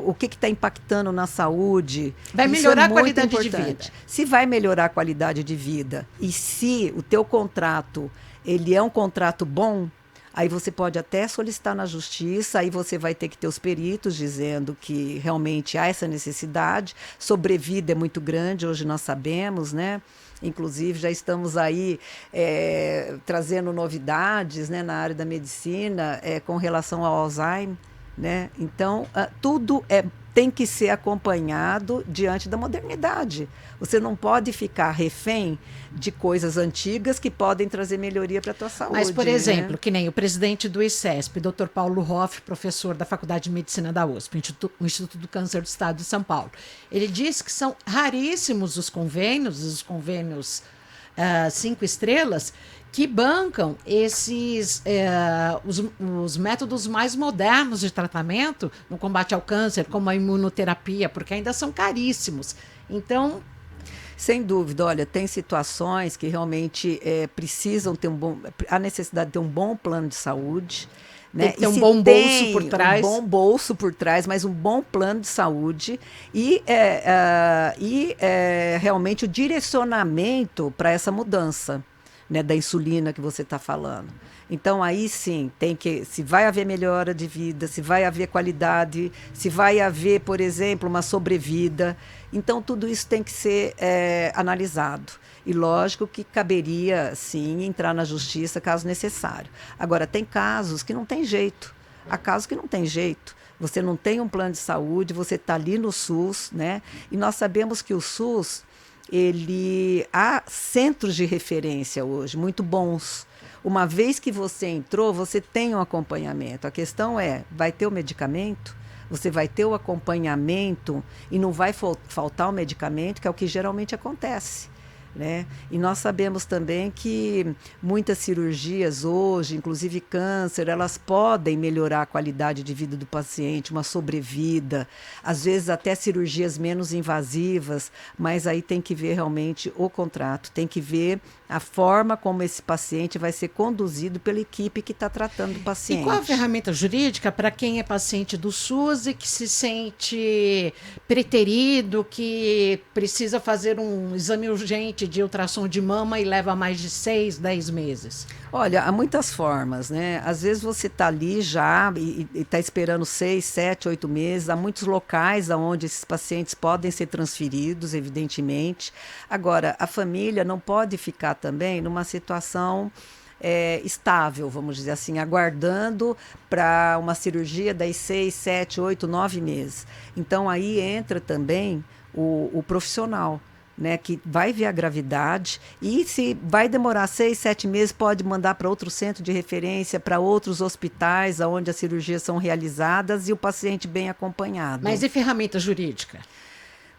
o que está impactando na saúde. Vai melhorar a qualidade de vida. Se vai melhorar a qualidade de vida e se o teu contrato ele é um contrato bom, aí você pode até solicitar na justiça, aí você vai ter que ter os peritos dizendo que realmente há essa necessidade. Sobrevida é muito grande, hoje nós sabemos, né? Inclusive, já estamos aí trazendo novidades, né, na área da medicina com relação ao Alzheimer. Né? Então, tudo tem que ser acompanhado diante da modernidade. Você não pode ficar refém de coisas antigas que podem trazer melhoria para a tua saúde. Mas, por exemplo, né? Que nem o presidente do ICESP, Dr. Paulo Hoff, professor da Faculdade de Medicina da USP, o Instituto do Câncer do Estado de São Paulo. Ele diz que são raríssimos os convênios 5 estrelas, que bancam os métodos mais modernos de tratamento no combate ao câncer, como a imunoterapia, porque ainda são caríssimos. Então, sem dúvida, olha, tem situações que realmente precisam ter a necessidade de ter um bom plano de saúde. Né? Tem que ter um bom bolso por trás. Um bom bolso por trás, mas um bom plano de saúde e realmente o direcionamento para essa mudança. Né, da insulina que você está falando. Então, aí sim, se vai haver melhora de vida, se vai haver qualidade, se vai haver, por exemplo, uma sobrevida. Então, tudo isso tem que ser analisado. E lógico que caberia, sim, entrar na justiça caso necessário. Agora, tem casos que não tem jeito. Há casos que não tem jeito. Você não tem um plano de saúde, você está ali no SUS, né? E nós sabemos que o SUS, há centros de referência hoje, muito bons. Uma vez que você entrou, você tem um acompanhamento. A questão vai ter o medicamento? Você vai ter o acompanhamento e não vai faltar o medicamento, que é o que geralmente acontece. Né? E nós sabemos também que muitas cirurgias hoje, inclusive câncer, elas podem melhorar a qualidade de vida do paciente, uma sobrevida, às vezes até cirurgias menos invasivas, mas aí tem que ver realmente o contrato, tem que ver a forma como esse paciente vai ser conduzido pela equipe que está tratando o paciente. E qual a ferramenta jurídica para quem é paciente do SUS e que se sente preterido, que precisa fazer um exame urgente de ultrassom de mama e leva mais de 6, 10 meses? Olha, há muitas formas, né? Às vezes você está ali já e está esperando 6, 7, 8 meses. Há muitos locais onde esses pacientes podem ser transferidos, evidentemente. Agora, a família não pode ficar também numa situação estável, vamos dizer assim, aguardando para uma cirurgia das 6, 7, 8, 9 meses. Então, aí entra também o profissional. Né, que vai ver a gravidade e se vai demorar 6, 7 meses, pode mandar para outro centro de referência, para outros hospitais onde as cirurgias são realizadas e o paciente bem acompanhado. Mas e ferramenta jurídica?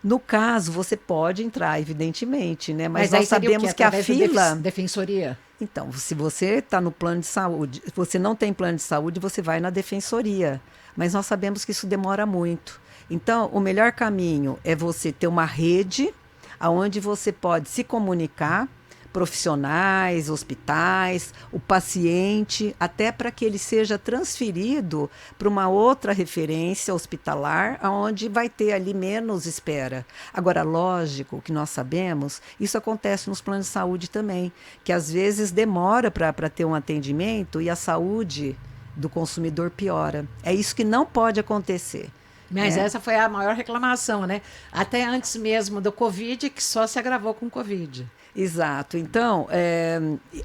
No caso, você pode entrar, evidentemente, né? Mas nós sabemos que a fila... Defensoria? Então, se você está no plano de saúde, se você não tem plano de saúde, você vai na defensoria. Mas nós sabemos que isso demora muito. Então, o melhor caminho é você ter uma rede onde você pode se comunicar, profissionais, hospitais, o paciente, até para que ele seja transferido para uma outra referência hospitalar, onde vai ter ali menos espera. Agora, lógico que nós sabemos, isso acontece nos planos de saúde também, que às vezes demora para ter um atendimento e a saúde do consumidor piora. É isso que não pode acontecer. Mas essa foi a maior reclamação, né? Até antes mesmo do Covid, que só se agravou com o Covid. Exato. Então,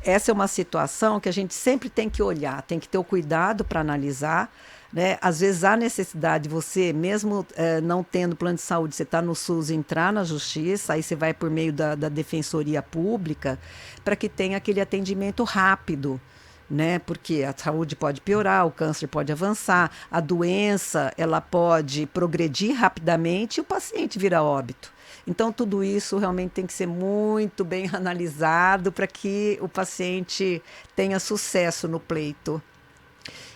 essa é uma situação que a gente sempre tem que olhar, tem que ter o cuidado para analisar, né? Às vezes há necessidade de você, mesmo não tendo plano de saúde, você está no SUS, entrar na justiça, aí você vai por meio da Defensoria Pública, para que tenha aquele atendimento rápido. Né? Porque a saúde pode piorar, o câncer pode avançar, a doença ela pode progredir rapidamente e o paciente vira óbito. Então, tudo isso realmente tem que ser muito bem analisado para que o paciente tenha sucesso no pleito.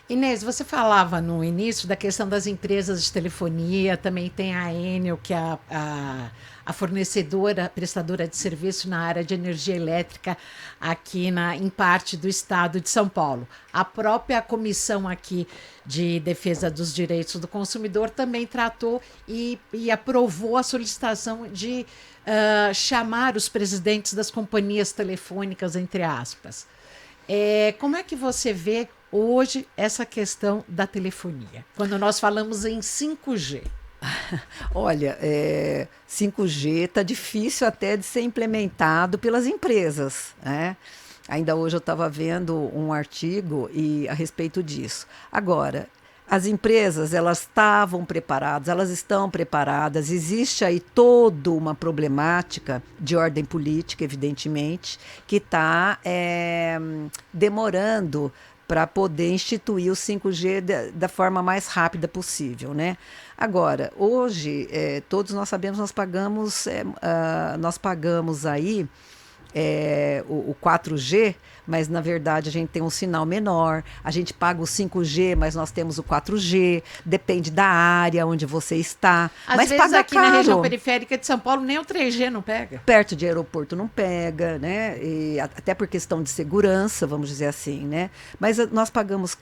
Inês, você falava no início da questão das empresas de telefonia, também tem a Enel, que é a fornecedora, prestadora de serviço na área de energia elétrica aqui em parte do estado de São Paulo. A própria comissão aqui de defesa dos direitos do consumidor também tratou e aprovou a solicitação de chamar os presidentes das companhias telefônicas, entre aspas. Como é que você vê hoje essa questão da telefonia, quando nós falamos em 5G? Olha, 5G está difícil até de ser implementado pelas empresas, né? Ainda hoje eu estava vendo um artigo a respeito disso. Agora, as empresas, elas estavam preparadas, elas estão preparadas, existe aí toda uma problemática de ordem política, evidentemente, que está demorando para poder instituir o 5G da forma mais rápida possível, né? Agora, hoje, todos nós sabemos, nós pagamos aí o 4G, mas na verdade a gente tem um sinal menor, a gente paga o 5G, mas nós temos o 4G, depende da área onde você está. Às mas vezes paga aqui caro. Na região periférica de São Paulo nem o 3G não pega. Perto de aeroporto não pega, né? E até por questão de segurança, vamos dizer assim, né? Mas nós pagamos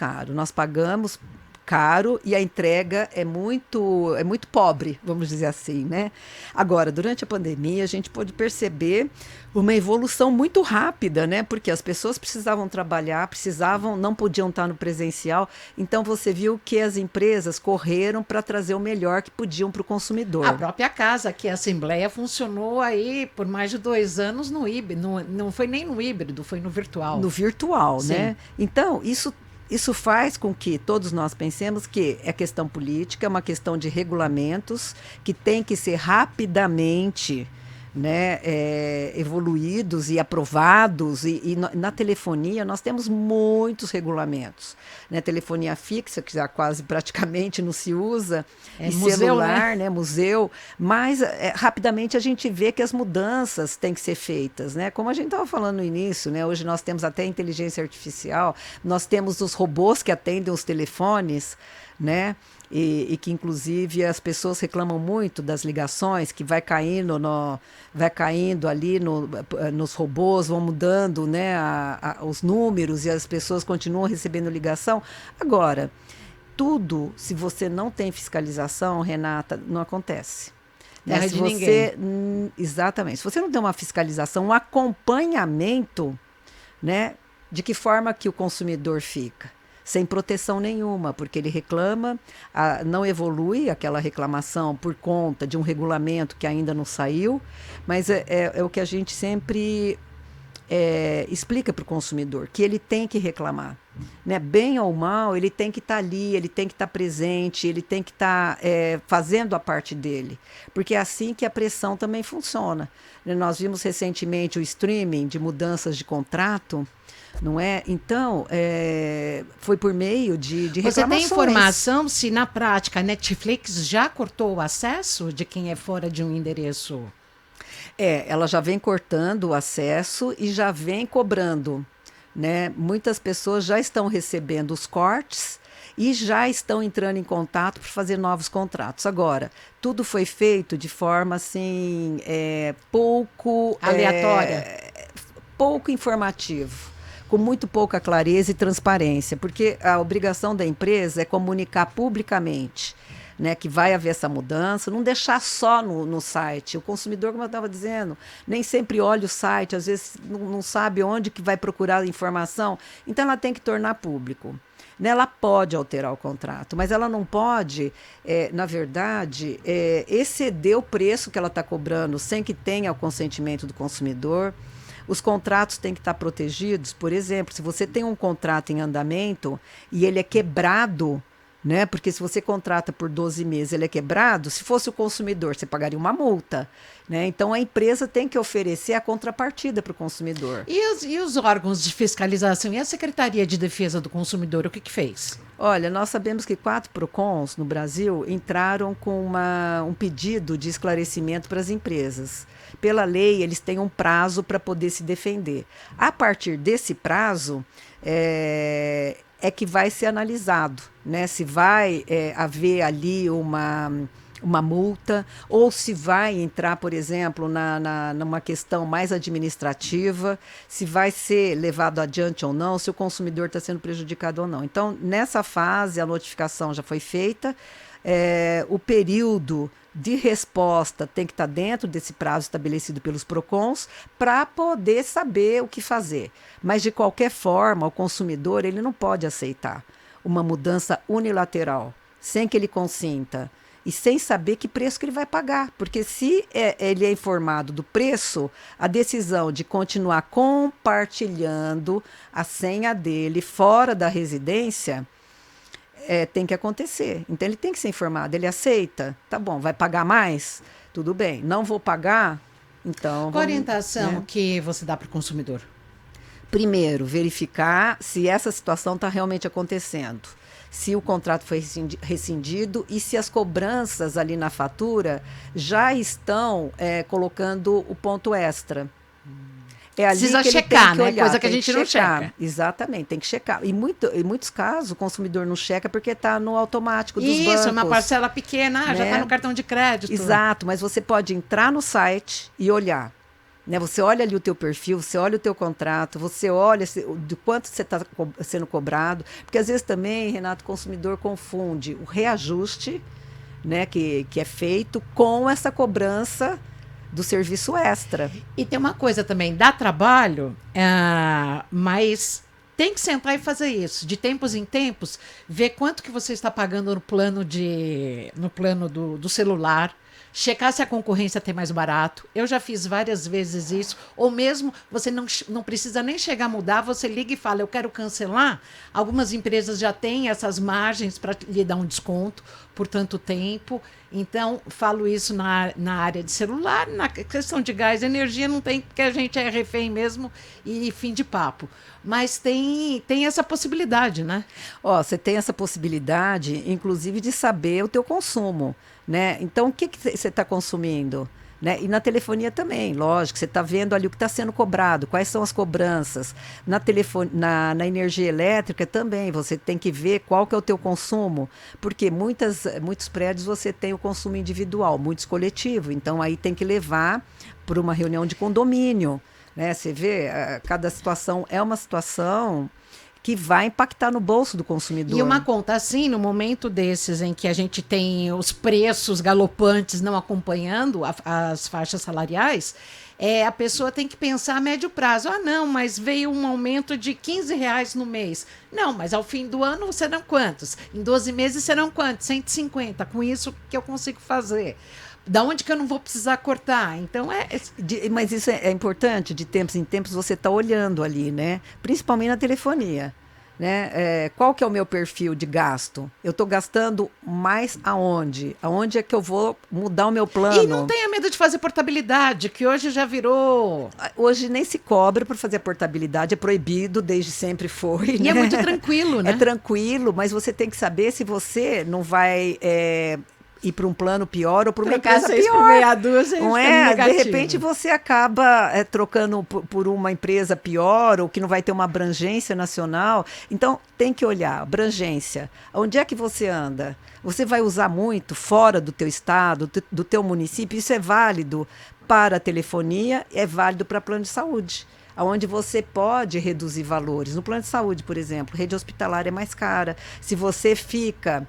caro e a entrega é muito pobre, vamos dizer assim, né? Agora, durante a pandemia, a gente pôde perceber uma evolução muito rápida, né? Porque as pessoas precisavam trabalhar, não podiam estar no presencial, então você viu que as empresas correram para trazer o melhor que podiam para o consumidor. A própria casa, que a Assembleia funcionou aí por mais de 2 anos no híbrido, não foi nem no híbrido, foi no virtual. No virtual, Sim. Né? Então, isso faz com que todos nós pensemos que é questão política, é uma questão de regulamentos que tem que ser rapidamente, né, evoluídos e aprovados. E na telefonia nós temos muitos regulamentos. Né? Telefonia fixa, que já quase praticamente não se usa, e museu, celular, né? Museu. Mas rapidamente a gente vê que as mudanças têm que ser feitas. Né? Como a gente estava falando no início, né? Hoje nós temos até inteligência artificial, nós temos os robôs que atendem os telefones, né? E que inclusive as pessoas reclamam muito das ligações que vai caindo ali nos robôs, vão mudando, né, os números e as pessoas continuam recebendo ligação. Agora, tudo, se você não tem fiscalização, Renata, não acontece. Terra de ninguém. Exatamente. Se você não tem uma fiscalização, um acompanhamento, né, de que forma que o consumidor fica? Sem proteção nenhuma, porque ele reclama, não evolui aquela reclamação por conta de um regulamento que ainda não saiu, mas é o que a gente sempre explica para o consumidor, que ele tem que reclamar. Né? Bem ou mal, ele tem que estar ali, ele tem que estar presente, ele tem que estar fazendo a parte dele, porque é assim que a pressão também funciona. Nós vimos recentemente o streaming de mudanças de contrato, não é? Então, foi por meio de reclamações. Você tem informação se, na prática, a Netflix já cortou o acesso de quem é fora de um endereço? Ela já vem cortando o acesso e já vem cobrando. Né? Muitas pessoas já estão recebendo os cortes e já estão entrando em contato para fazer novos contratos. Agora, tudo foi feito de forma assim, pouco... aleatória? Pouco informativo. Com muito pouca clareza e transparência, porque a obrigação da empresa é comunicar publicamente, né, que vai haver essa mudança, não deixar só no site. O consumidor, como eu estava dizendo, nem sempre olha o site, às vezes não sabe onde que vai procurar a informação, então ela tem que tornar público. né? Ela pode alterar o contrato, mas ela não pode, na verdade, exceder o preço que ela está cobrando sem que tenha o consentimento do consumidor. Os contratos têm que estar protegidos. Por exemplo, se você tem um contrato em andamento e ele é quebrado, né? Porque se você contrata por 12 meses, ele é quebrado, se fosse o consumidor, você pagaria uma multa, né? Então, a empresa tem que oferecer a contrapartida para o consumidor. E os órgãos de fiscalização e a Secretaria de Defesa do Consumidor, o que fez? Olha, nós sabemos que 4 PROCONs no Brasil entraram com um pedido de esclarecimento para as empresas. Pela lei, eles têm um prazo para poder se defender. A partir desse prazo, é que vai ser analisado, né? Se vai haver ali uma multa, ou se vai entrar, por exemplo, numa questão mais administrativa, se vai ser levado adiante ou não, se o consumidor está sendo prejudicado ou não. Então, nessa fase, a notificação já foi feita, o período de resposta tem que estar dentro desse prazo estabelecido pelos PROCONs para poder saber o que fazer. Mas, de qualquer forma, o consumidor ele não pode aceitar uma mudança unilateral, sem que ele consinta e sem saber que preço que ele vai pagar. Porque se ele é informado do preço, a decisão de continuar compartilhando a senha dele fora da residência tem que acontecer. Então, ele tem que ser informado. Ele aceita? Tá bom. Vai pagar mais? Tudo bem. Não vou pagar? Então... Qual a orientação que você dá para o consumidor? Primeiro, verificar se essa situação está realmente acontecendo. Se o contrato foi rescindido e se as cobranças ali na fatura já estão colocando o ponto extra. É ali precisa que ele checar, tem que olhar, coisa que a gente não checa. Exatamente, tem que checar. Em muitos casos, o consumidor não checa porque está no automático dos bancos. Isso, é uma parcela pequena, já está no cartão de crédito. Exato, mas você pode entrar no site e olhar. Né? Você olha ali o teu perfil, você olha o teu contrato, você olha do quanto você está sendo cobrado. Porque às vezes também, Renato, o consumidor confunde o reajuste, né, que é feito com essa cobrança do serviço extra. E tem uma coisa também, dá trabalho, mas tem que sentar e fazer isso. De tempos em tempos, ver quanto que você está pagando no plano do celular, checar se a concorrência tem mais barato. Eu já fiz várias vezes isso. Ou mesmo, você não precisa nem chegar a mudar, você liga e fala, eu quero cancelar. Algumas empresas já têm essas margens para lhe dar um desconto por tanto tempo. Então, falo isso na área de celular. Na questão de gás e energia não tem, porque a gente é refém mesmo e fim de papo. Mas tem essa possibilidade, né? Você tem essa possibilidade, inclusive, de saber o teu consumo. Né? Então, o que você está consumindo? Né? E na telefonia também, lógico, você está vendo ali o que está sendo cobrado, quais são as cobranças. Na energia elétrica também, você tem que ver qual que é o teu consumo, porque muitos prédios você tem o consumo individual, muitos coletivo, então aí tem que levar para uma reunião de condomínio. Né? Você vê, cada situação é uma situação que vai impactar no bolso do consumidor. E uma conta assim, no momento desses em que a gente tem os preços galopantes não acompanhando as faixas salariais, a pessoa tem que pensar a médio prazo. Não, mas veio um aumento de R$15 no mês. Não, mas ao fim do ano serão quantos? Em 12 meses serão quantos? 150. Com isso que eu consigo fazer. Da onde que eu não vou precisar cortar? Então mas isso é importante, de tempos em tempos você está olhando ali, né? Principalmente na telefonia. Né? Qual que é o meu perfil de gasto? Eu estou gastando mais aonde? Aonde é que eu vou mudar o meu plano? E não tenha medo de fazer portabilidade, que hoje já virou... Hoje nem se cobra para fazer a portabilidade, é proibido, desde sempre foi. E né? é muito tranquilo, né? É tranquilo, mas você tem que saber se você não vai... ir para um plano pior ou para uma empresa pior. Não é? De repente você acaba trocando por uma empresa pior ou que não vai ter uma abrangência nacional. Então, tem que olhar, abrangência. Onde é que você anda? Você vai usar muito fora do teu estado, do teu município? Isso é válido para a telefonia, é válido para plano de saúde, onde você pode reduzir valores. No plano de saúde, por exemplo, rede hospitalar é mais cara. Se você fica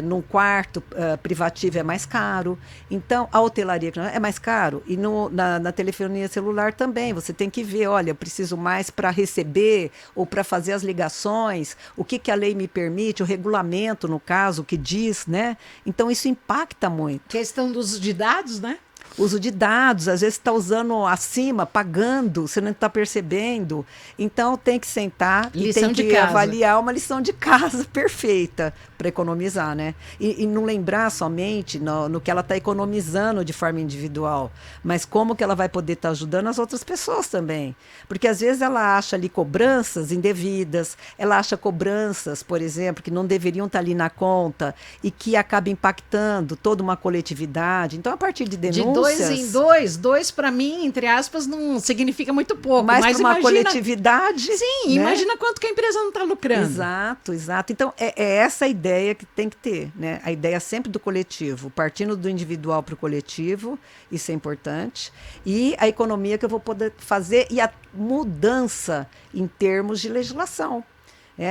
num quarto privativo é mais caro. Então, a hotelaria é mais caro. E na telefonia celular também. Você tem que ver, olha, eu preciso mais para receber ou para fazer as ligações, o que a lei me permite, o regulamento, no caso, que diz, né? Então, isso impacta muito. Questão do uso de dados, né? Uso de dados, às vezes está usando acima, pagando, você não está percebendo. Então tem que sentar e tem que avaliar uma lição de casa perfeita para economizar, né? E não lembrar somente no que ela está economizando de forma individual, mas como que ela vai poder estar ajudando as outras pessoas também. Porque às vezes ela acha ali cobranças indevidas, ela acha cobranças, por exemplo, que não deveriam estar ali na conta e que acaba impactando toda uma coletividade. Então, a partir de denúncias... De 2 em 2 para mim, entre aspas, não significa muito pouco. Mas para uma coletividade... Sim, né? Imagina quanto que a empresa não está lucrando. Exato. Então, é essa a ideia que tem que ter, né? A ideia sempre do coletivo, partindo do individual para o coletivo, isso é importante. E a economia que eu vou poder fazer e a mudança em termos de legislação.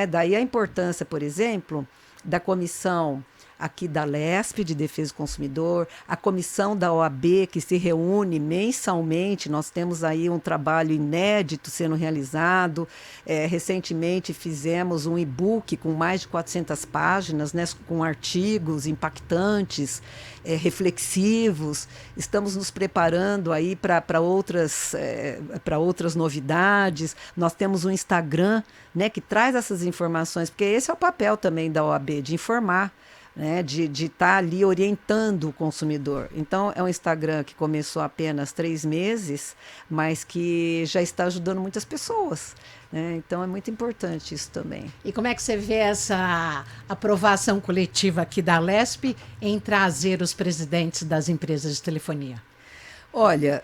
Daí a importância, por exemplo, da comissão aqui da LESP, de Defesa do Consumidor, a comissão da OAB, que se reúne mensalmente. Nós temos aí um trabalho inédito sendo realizado. Recentemente fizemos um e-book com mais de 400 páginas, né, com artigos impactantes, reflexivos. Estamos nos preparando aí para outras novidades. Nós temos um Instagram, né, que traz essas informações, porque esse é o papel também da OAB, de informar, né, de estar ali orientando o consumidor. Então, é um Instagram que começou há apenas 3 meses, mas que já está ajudando muitas pessoas, né? Então, é muito importante isso também. E como é que você vê essa aprovação coletiva aqui da LESP em trazer os presidentes das empresas de telefonia? Olha,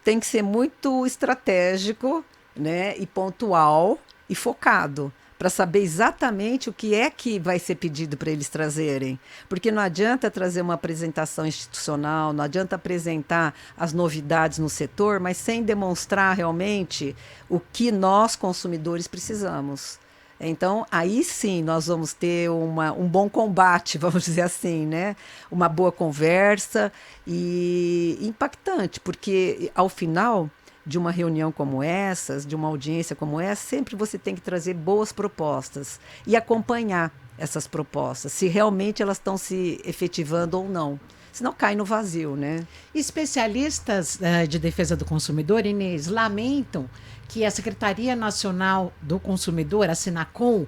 tem que ser muito estratégico, né, e pontual e focado, para saber exatamente o que é que vai ser pedido para eles trazerem. Porque não adianta trazer uma apresentação institucional, não adianta apresentar as novidades no setor, mas sem demonstrar realmente o que nós, consumidores, precisamos. Então, aí sim, nós vamos ter um bom combate, vamos dizer assim, né? Uma boa conversa e impactante, porque, ao final de uma reunião como essas, de uma audiência como essa, sempre você tem que trazer boas propostas e acompanhar essas propostas, se realmente elas estão se efetivando ou não. Senão cai no vazio, né? Especialistas de defesa do consumidor, Inês, lamentam que a Secretaria Nacional do Consumidor, a Senacom,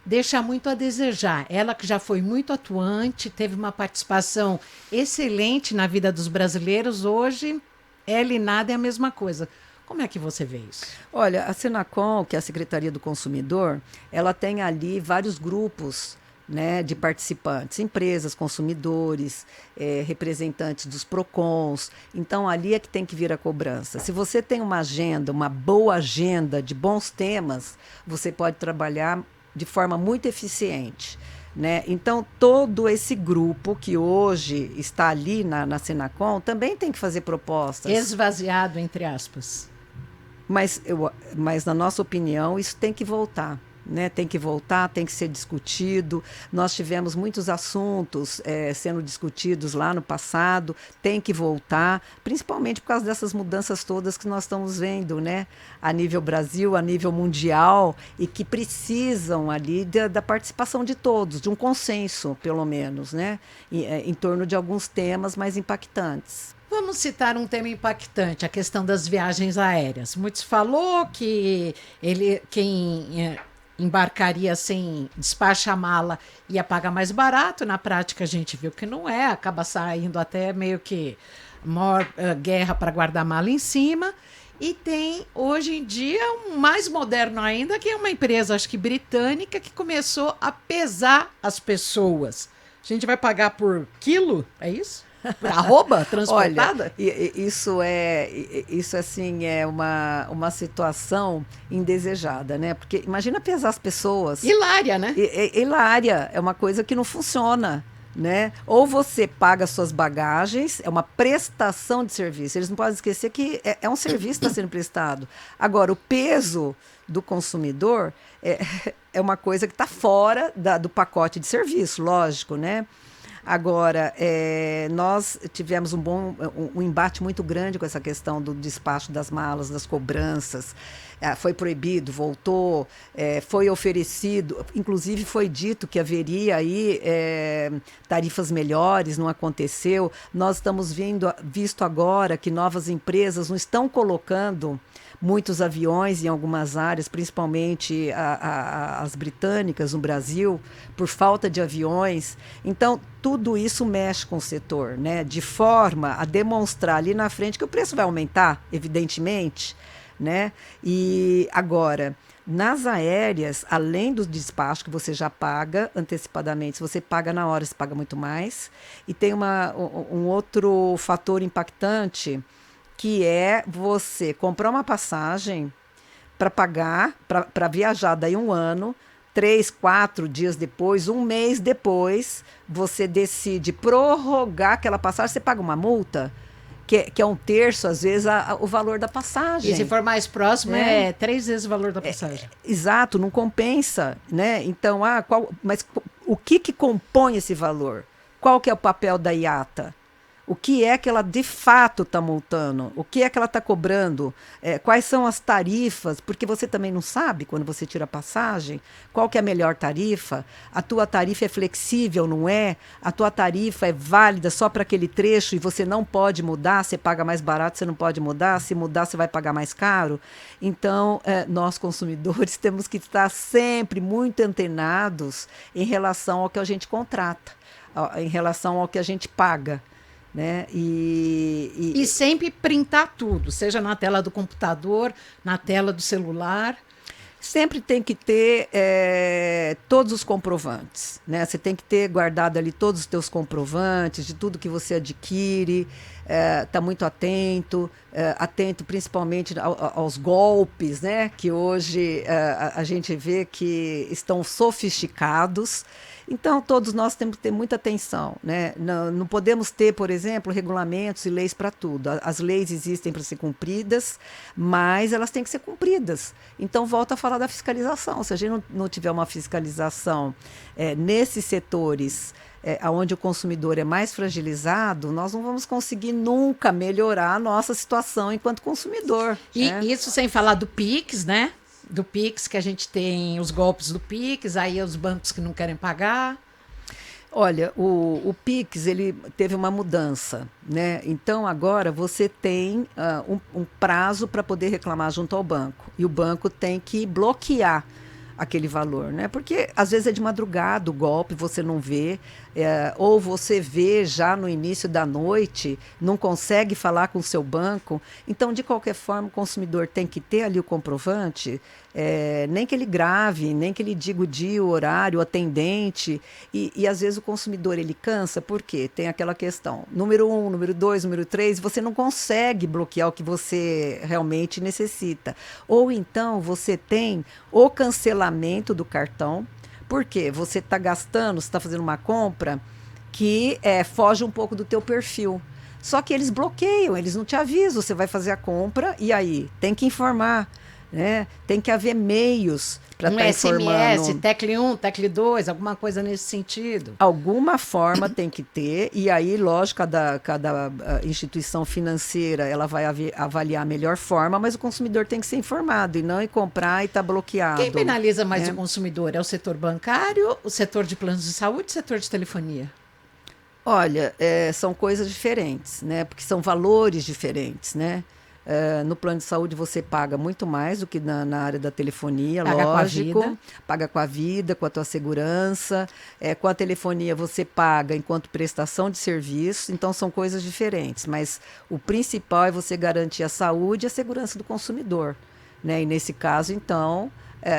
deixa muito a desejar. Ela que já foi muito atuante, teve uma participação excelente na vida dos brasileiros, hoje ela e nada é a mesma coisa. Como é que você vê isso? Olha, a Senacom, que é a Secretaria do Consumidor, ela tem ali vários grupos, né, de participantes, empresas, consumidores, representantes dos PROCONs. Então, ali é que tem que vir a cobrança. Se você tem uma agenda, uma boa agenda de bons temas, você pode trabalhar de forma muito eficiente, né? Então, todo esse grupo que hoje está ali na Senacom também tem que fazer propostas. Esvaziado, entre aspas. Mas, na nossa opinião, isso tem que voltar. Né? Tem que voltar, tem que ser discutido. Nós tivemos muitos assuntos sendo discutidos lá no passado, tem que voltar, principalmente por causa dessas mudanças todas que nós estamos vendo, né? A nível Brasil, a nível mundial, e que precisam ali da participação de todos, de um consenso, pelo menos, né? Em torno de alguns temas mais impactantes. Vamos citar um tema impactante, a questão das viagens aéreas. Muitos falou que quem embarcaria sem despacha-mala ia pagar mais barato. Na prática, a gente viu que não é. Acaba saindo até meio que maior guerra para guardar a mala em cima. E tem, hoje em dia, um mais moderno ainda, que é uma empresa, acho que britânica, que começou a pesar as pessoas. A gente vai pagar por quilo, é isso? Por arroba transportada? Olha, isso assim, é uma situação indesejada, né? Porque imagina pesar as pessoas. Hilária, né? Hilária, é uma coisa que não funciona. né? Ou você paga suas bagagens, é uma prestação de serviço. Eles não podem esquecer que é um serviço que está sendo prestado. Agora, o peso do consumidor é uma coisa que está fora do pacote de serviço, lógico, né? Agora, nós tivemos um embate muito grande com essa questão do despacho das malas, das cobranças. Foi proibido, voltou, foi oferecido, inclusive foi dito que haveria aí tarifas melhores, não aconteceu. Nós estamos visto agora que novas empresas não estão colocando muitos aviões em algumas áreas, principalmente as britânicas no Brasil, por falta de aviões. Então, tudo isso mexe com o setor, né? De forma a demonstrar ali na frente que o preço vai aumentar, evidentemente, né? E agora, nas aéreas, além do despacho que você já paga antecipadamente, se você paga na hora, você paga muito mais. E tem um outro fator impactante, que é você comprar uma passagem para pagar, para viajar daí um ano, 3, 4 dias depois, um mês depois, você decide prorrogar aquela passagem, você paga uma multa, que é um terço, às vezes, o valor da passagem. E se for mais próximo, é 3 vezes o valor da passagem. Exato, não compensa, né? Então, mas o que compõe esse valor? Qual que é o papel da IATA? O que é que ela de fato está multando? O que é que ela está cobrando? Quais são as tarifas? Porque você também não sabe, quando você tira a passagem, qual que é a melhor tarifa? A tua tarifa é flexível, não é? A tua tarifa é válida só para aquele trecho e você não pode mudar? Você paga mais barato, você não pode mudar? Se mudar, você vai pagar mais caro? Então, nós consumidores temos que estar sempre muito antenados em relação ao que a gente contrata, em relação ao que a gente paga. Né? E sempre printar tudo, seja na tela do computador, na tela do celular. Sempre tem que ter todos os comprovantes, né? Você tem que ter guardado ali todos os teus comprovantes de tudo que você adquire, tá muito atento, atento principalmente aos golpes, né? Que hoje a gente vê que estão sofisticados. Então, todos nós temos que ter muita atenção, né? Não podemos ter, por exemplo, regulamentos e leis para tudo. As leis existem para ser cumpridas, mas elas têm que ser cumpridas. Então, volta a falar da fiscalização. Se a gente não tiver uma fiscalização nesses setores onde o consumidor é mais fragilizado, nós não vamos conseguir nunca melhorar a nossa situação enquanto consumidor. E isso sem falar do Pix, né? Do Pix, que a gente tem os golpes do Pix, aí os bancos que não querem pagar. Olha, o Pix, ele teve uma mudança, né? Então, agora você tem um prazo para poder reclamar junto ao banco. E o banco tem que bloquear aquele valor, né? Porque às vezes é de madrugada o golpe, você não vê, ou você vê já no início da noite, não consegue falar com o seu banco. Então, de qualquer forma, o consumidor tem que ter ali o comprovante, nem que ele grave, nem que ele diga o dia, o horário, o atendente. E às vezes o consumidor ele cansa, porque tem aquela questão, número 1, número 2, número 3, você não consegue bloquear o que você realmente necessita. Ou então você tem o cancelamento do cartão, porque você está gastando, você está fazendo uma compra que foge um pouco do teu perfil. Só que eles bloqueiam, eles não te avisam, você vai fazer a compra e aí tem que informar, né? Tem que haver meios para estar informando. SMS, tecle 1, tecle 2, alguma coisa nesse sentido. Alguma forma tem que ter, e aí, lógico, cada instituição financeira ela vai avaliar a melhor forma, mas o consumidor tem que ser informado e não ir comprar e estar bloqueado. Quem penaliza mais o consumidor? É o setor bancário, o setor de planos de saúde, o setor de telefonia? Olha, são coisas diferentes, né? Porque são valores diferentes, né? No plano de saúde você paga muito mais do que na área da telefonia, paga lógico. Com a vida. Paga com a vida, com a tua segurança. Com a telefonia você paga enquanto prestação de serviço, então são coisas diferentes. Mas o principal é você garantir a saúde e a segurança do consumidor, né? E nesse caso, então,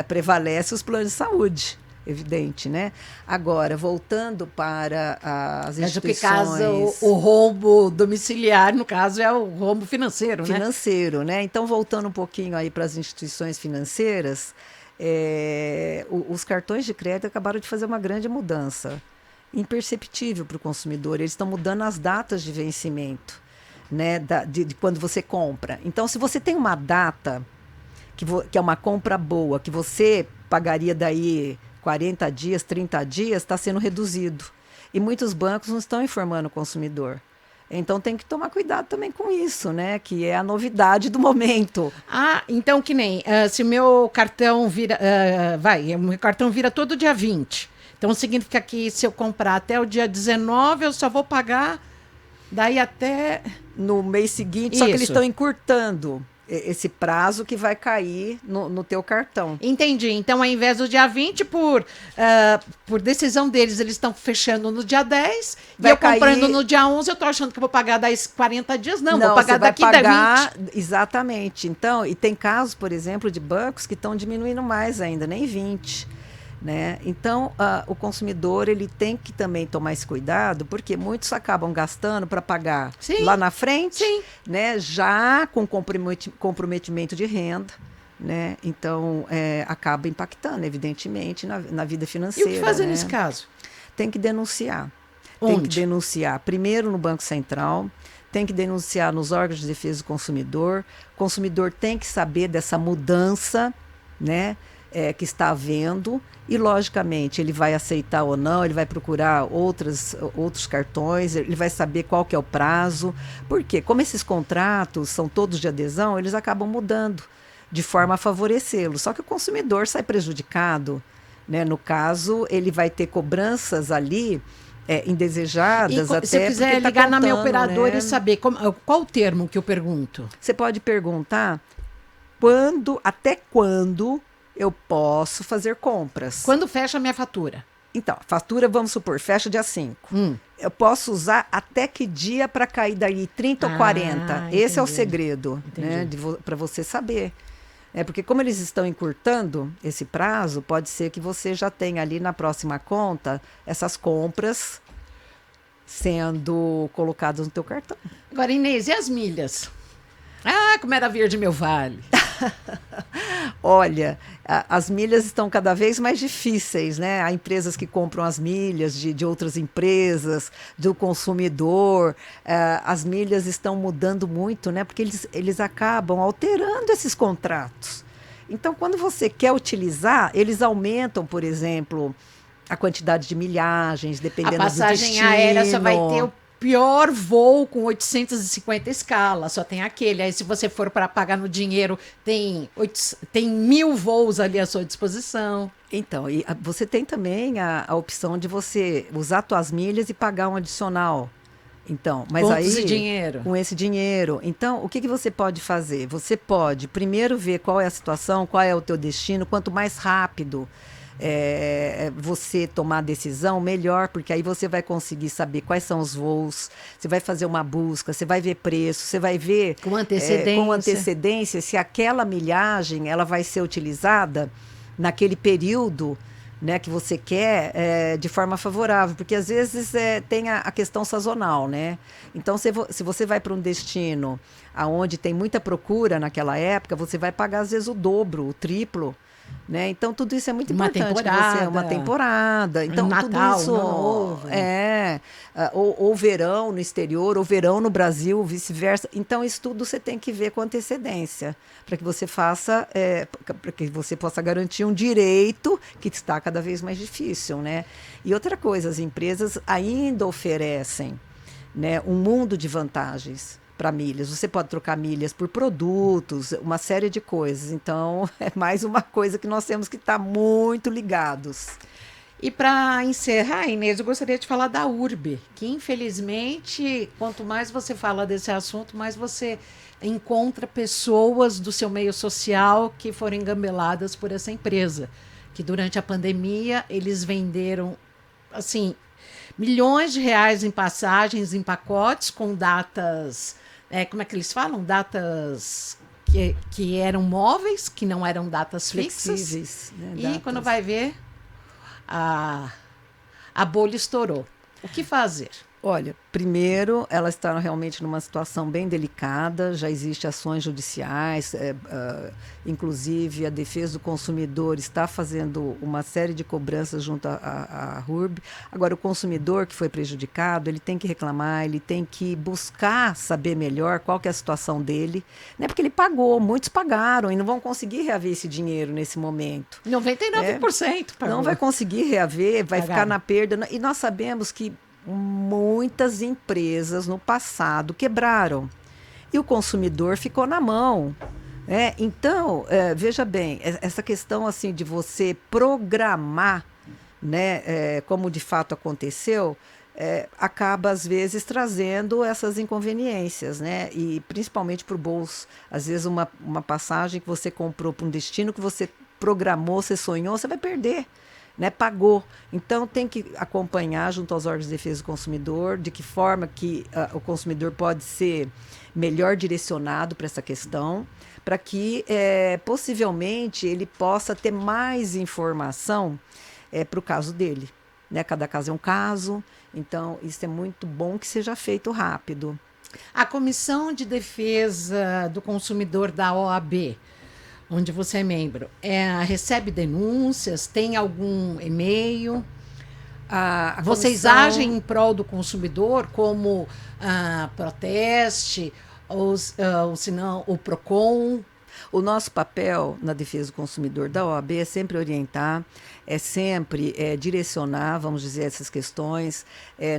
prevalece os planos de saúde. Evidente, né? Agora, voltando para as instituições... No caso, o rombo domiciliar, no caso, é o rombo financeiro, né? Financeiro, né? Então, voltando um pouquinho aí para as instituições financeiras, os cartões de crédito acabaram de fazer uma grande mudança. imperceptível para o consumidor. Eles estão mudando as datas de vencimento, né, de quando você compra. Então, se você tem uma data que é uma compra boa, que você pagaria daí 40 dias, 30 dias, está sendo reduzido. E muitos bancos não estão informando o consumidor. Então tem que tomar cuidado também com isso, né? Que é a novidade do momento. Então que nem, se o meu cartão vira, o meu cartão vira todo dia 20. Então significa que se eu comprar até o dia 19, eu só vou pagar daí até... No mês seguinte, só que eles estão encurtando esse prazo que vai cair no teu cartão. Entendi. Então, ao invés do dia 20, por decisão deles, eles estão fechando no dia 10, vai e eu comprando no dia 11, eu estou achando que eu vou pagar 40 dias. Não, vou pagar daqui a 20. Exatamente. Então, e tem casos, por exemplo, de bancos que estão diminuindo mais ainda, nem 20. Né? Então, o consumidor ele tem que também tomar esse cuidado, porque muitos acabam gastando para pagar lá na frente, né? Já com comprometimento de renda. Né? Então, acaba impactando, evidentemente, na vida financeira. E o que fazer, né? nesse caso? Tem que denunciar. Onde? Tem que denunciar primeiro no Banco Central, tem que denunciar nos órgãos de defesa do consumidor. O consumidor tem que saber dessa mudança, né? Que está havendo, e logicamente ele vai aceitar ou não, ele vai procurar outros cartões, ele vai saber qual que é o prazo, porque como esses contratos são todos de adesão, eles acabam mudando de forma a favorecê-lo, só que o consumidor sai prejudicado, né? No caso, ele vai ter cobranças ali indesejadas, até se eu quiser ligar na minha operadora, né? E saber qual o termo que eu pergunto? Você pode perguntar até quando eu posso fazer compras. Quando fecha a minha fatura? Então, fatura, vamos supor, fecha dia 5. Eu posso usar até que dia para cair daí 30 ou 40. Esse é o segredo, né, para você saber. Porque como eles estão encurtando esse prazo, pode ser que você já tenha ali na próxima conta essas compras sendo colocadas no teu cartão. Agora, Inês, e as milhas? Como era verde meu vale. Olha, as milhas estão cada vez mais difíceis, né? Há empresas que compram as milhas de outras empresas, do consumidor. As milhas estão mudando muito, né? Porque eles acabam alterando esses contratos. Então, quando você quer utilizar, eles aumentam, por exemplo, a quantidade de milhagens, dependendo do destino. A passagem aérea só vai ter o pior voo com 850 escalas, só tem aquele. Aí se você for para pagar no dinheiro, tem 1.000 voos ali à sua disposição. Então, e você tem também a opção de você usar suas milhas e pagar um adicional. Então, mas com esse dinheiro. Com esse dinheiro. Então, o que você pode fazer? Você pode primeiro ver qual é a situação, qual é o teu destino, quanto mais rápido você tomar a decisão, melhor, porque aí você vai conseguir saber quais são os voos, você vai fazer uma busca, você vai ver preço, você vai ver com antecedência se aquela milhagem ela vai ser utilizada naquele período, né, que você quer de forma favorável, porque às vezes tem a questão sazonal, né? Então, se você vai para um destino onde tem muita procura naquela época, você vai pagar às vezes o dobro, o triplo. Né? Então, tudo isso é muito importante. Uma temporada. Então, Natal, tudo isso novo. Ou verão no exterior, ou verão no Brasil, vice-versa. Então, isso tudo você tem que ver com antecedência, para que você faça, para que você possa garantir um direito que está cada vez mais difícil, né? E outra coisa, as empresas ainda oferecem, né, um mundo de vantagens para milhas. Você pode trocar milhas por produtos, uma série de coisas. Então, é mais uma coisa que nós temos que estar muito ligados. E para encerrar, Inês, eu gostaria de falar da URB, que infelizmente, quanto mais você fala desse assunto, mais você encontra pessoas do seu meio social que foram engambeladas por essa empresa, que durante a pandemia eles venderam, assim, milhões de reais em passagens, em pacotes, com datas... como é que eles falam? Datas que eram móveis, que não eram datas flexíveis, fixas. Né? E datas. quando vai ver, a bolha estourou. O que fazer? Olha, primeiro, ela está realmente numa situação bem delicada, já existem ações judiciais, inclusive a Defesa do Consumidor está fazendo uma série de cobranças junto à RURB. Agora, o consumidor que foi prejudicado, ele tem que reclamar, ele tem que buscar saber melhor qual que é a situação dele, né? Porque ele pagou, muitos pagaram e não vão conseguir reaver esse dinheiro nesse momento. 99% pagou. Não vai conseguir reaver, vai Pagaram. ficar na perda. E nós sabemos que muitas empresas no passado quebraram e o consumidor ficou na mão. Então, veja bem, essa questão assim de você programar, né, como de fato aconteceu, acaba às vezes trazendo essas inconveniências, né? E principalmente para o bolso. Às vezes uma passagem que você comprou para um destino que você programou, você sonhou, você vai perder. Né, pagou. Então tem que acompanhar junto aos órgãos de defesa do consumidor de que forma que o consumidor pode ser melhor direcionado para essa questão, para que possivelmente ele possa ter mais informação para o caso dele. Né? Cada caso é um caso, então isso é muito bom que seja feito rápido. A Comissão de Defesa do Consumidor da OAB, onde você é membro, recebe denúncias, tem algum e-mail? Vocês agem em prol do consumidor como proteste, ou se não, o PROCON? O nosso papel na defesa do consumidor da OAB é sempre orientar, é sempre direcionar, vamos dizer, essas questões.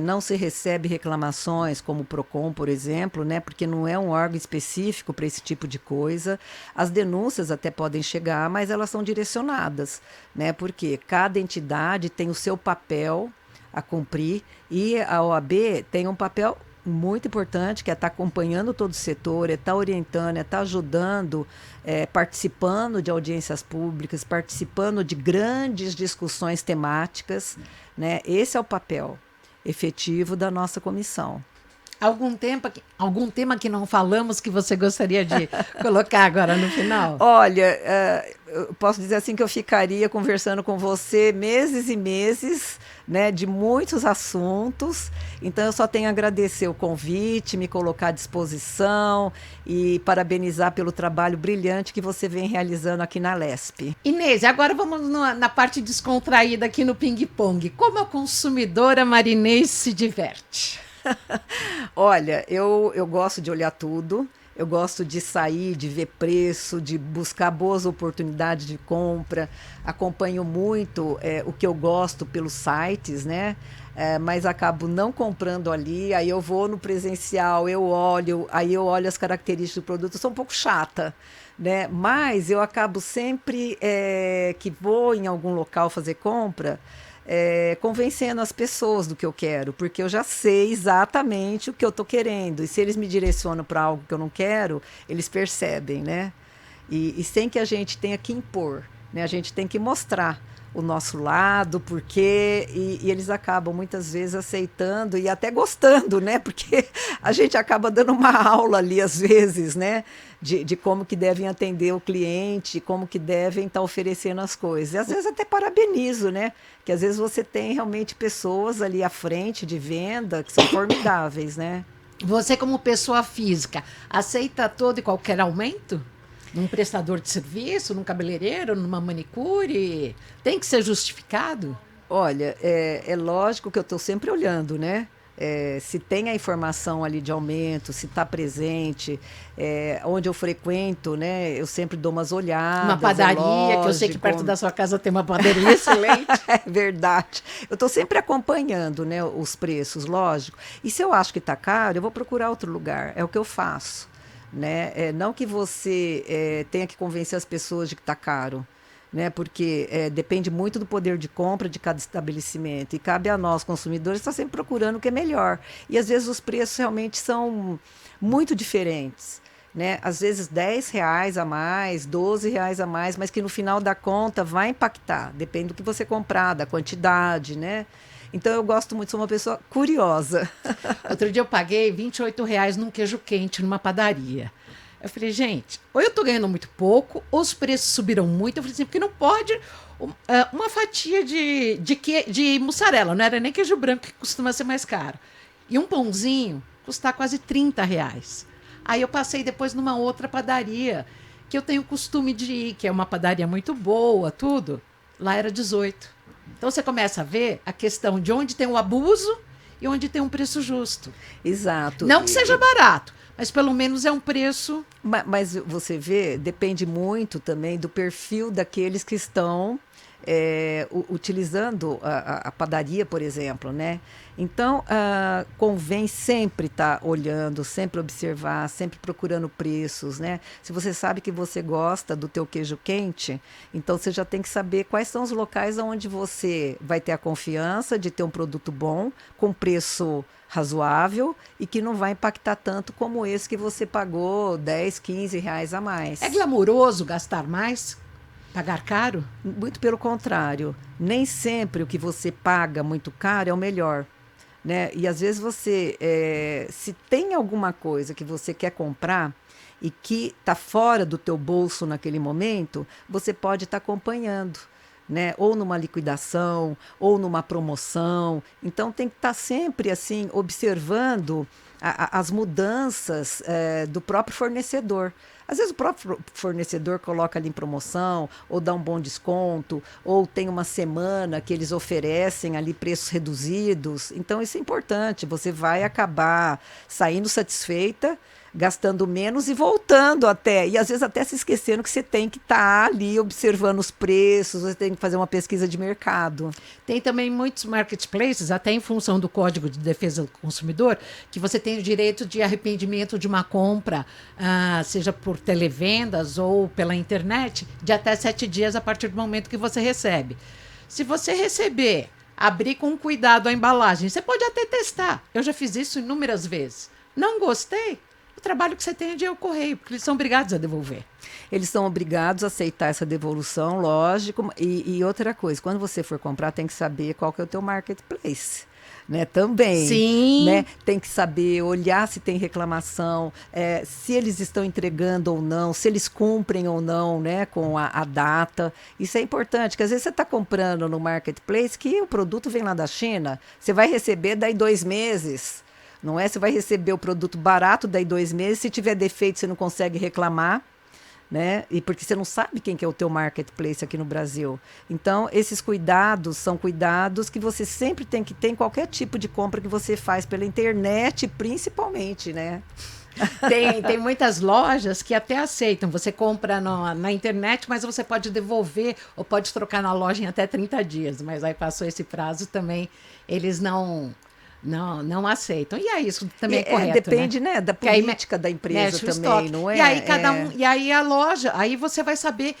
Não se recebe reclamações como o PROCON, por exemplo, né, porque não é um órgão específico para esse tipo de coisa. As denúncias até podem chegar, mas elas são direcionadas, né, porque cada entidade tem o seu papel a cumprir e a OAB tem um papel muito importante, que é estar acompanhando todo o setor, é estar orientando, é estar ajudando, participando de audiências públicas, participando de grandes discussões temáticas, né? Esse é o papel efetivo da nossa comissão. Algum tema que não falamos que você gostaria de colocar agora no final? Olha, eu posso dizer assim que eu ficaria conversando com você meses e meses, né, de muitos assuntos. Então eu só tenho a agradecer o convite, me colocar à disposição e parabenizar pelo trabalho brilhante que você vem realizando aqui na LESP. Inês, agora vamos na parte descontraída aqui no ping-pong. Como a consumidora marinês se diverte? Olha, eu gosto de olhar tudo, eu gosto de sair, de ver preço, de buscar boas oportunidades de compra, acompanho muito o que eu gosto pelos sites, né? Mas acabo não comprando ali, aí eu vou no presencial, aí eu olho as características do produto, eu sou um pouco chata, né? Mas eu acabo sempre que vou em algum local fazer compra, convencendo as pessoas do que eu quero, porque eu já sei exatamente o que eu estou querendo. E se eles me direcionam para algo que eu não quero, eles percebem, né? E sem que a gente tenha que impor, né? A gente tem que mostrar o nosso lado, porque e eles acabam muitas vezes aceitando e até gostando, né? Porque a gente acaba dando uma aula ali às vezes, né? De como que devem atender o cliente, como que devem estar oferecendo as coisas. E às vezes até parabenizo, né? Que às vezes você tem realmente pessoas ali à frente de venda que são formidáveis, né? Você, como pessoa física, aceita todo e qualquer aumento? Num prestador de serviço, num cabeleireiro, numa manicure? Tem que ser justificado? Olha, é lógico que eu estou sempre olhando, né? Se tem a informação ali de aumento, se está presente, onde eu frequento, né? Eu sempre dou umas olhadas. Uma padaria, que eu sei que perto da sua casa tem uma padaria excelente. É verdade. Eu estou sempre acompanhando, né, os preços, lógico. E se eu acho que está caro, eu vou procurar outro lugar. É o que eu faço. Né? Não que você tenha que convencer as pessoas de que está caro, né? Porque depende muito do poder de compra de cada estabelecimento e cabe a nós, consumidores, estar sempre procurando o que é melhor. E às vezes os preços realmente são muito diferentes. Né? Às vezes R$10 a mais, R$12 a mais, mas que no final da conta vai impactar, depende do que você comprar, da quantidade, né? Então eu gosto muito, sou uma pessoa curiosa. Outro dia eu paguei R$28 num queijo quente numa padaria. Eu falei, gente, ou eu tô ganhando muito pouco, ou os preços subiram muito. Eu falei assim, porque não pode uma fatia de mussarela, não era nem queijo branco, que costuma ser mais caro. e um pãozinho custar quase R$ 30. Aí eu passei depois numa outra padaria, que eu tenho costume de ir, que é uma padaria muito boa, tudo. Lá era 18. Então você começa a ver a questão de onde tem o abuso e onde tem um preço justo. Exato. Não que seja barato, mas pelo menos é um preço. Mas você vê, depende muito também do perfil daqueles que estão utilizando a padaria, por exemplo, né? Então, convém sempre estar olhando, sempre observar, sempre procurando preços, né? Se você sabe que você gosta do teu queijo quente, então você já tem que saber quais são os locais onde você vai ter a confiança de ter um produto bom, com preço razoável e que não vai impactar tanto como esse que você pagou R$ 10, R$ 15 a mais. É glamouroso gastar mais? Pagar caro? Muito pelo contrário. Nem sempre o que você paga muito caro é o melhor. Né? E às vezes você, se tem alguma coisa que você quer comprar e que está fora do teu bolso naquele momento, você pode estar acompanhando. Né? Ou numa liquidação, ou numa promoção. Então tem que estar sempre assim observando as mudanças do próprio fornecedor. Às vezes o próprio fornecedor coloca ali em promoção, ou dá um bom desconto, ou tem uma semana que eles oferecem ali preços reduzidos. Então isso é importante, você vai acabar saindo satisfeita, gastando menos e voltando até. E às vezes até se esquecendo que você tem que estar ali observando os preços, você tem que fazer uma pesquisa de mercado. Tem também muitos marketplaces, até em função do Código de Defesa do Consumidor, que você tem o direito de arrependimento de uma compra, seja por televendas ou pela internet, de até 7 dias a partir do momento que você recebe. Se você receber, abrir com cuidado a embalagem, você pode até testar. Eu já fiz isso inúmeras vezes. Não gostei? O trabalho que você tem é de ir ao correio, porque eles são obrigados a devolver. Eles são obrigados a aceitar essa devolução, lógico. E outra coisa, quando você for comprar, tem que saber qual que é o teu marketplace. Né, também. Sim. Né, tem que saber olhar se tem reclamação, se eles estão entregando ou não, se eles cumprem ou não, né, com a data. Isso é importante, porque às vezes você está comprando no marketplace que o produto vem lá da China, você vai receber daí 2 meses. Não é? Você vai receber o produto barato daí 2 meses, se tiver defeito você não consegue reclamar, né? E porque você não sabe quem que é o teu marketplace aqui no Brasil. Então, esses cuidados são cuidados que você sempre tem que ter em qualquer tipo de compra que você faz pela internet, principalmente, né? Tem muitas lojas que até aceitam. Você compra na internet, mas você pode devolver ou pode trocar na loja em até 30 dias. Mas aí passou esse prazo também, eles não aceitam. E é isso também é correto, depende, né, da política da empresa também, estoque. não é? E aí e aí a loja, aí você vai saber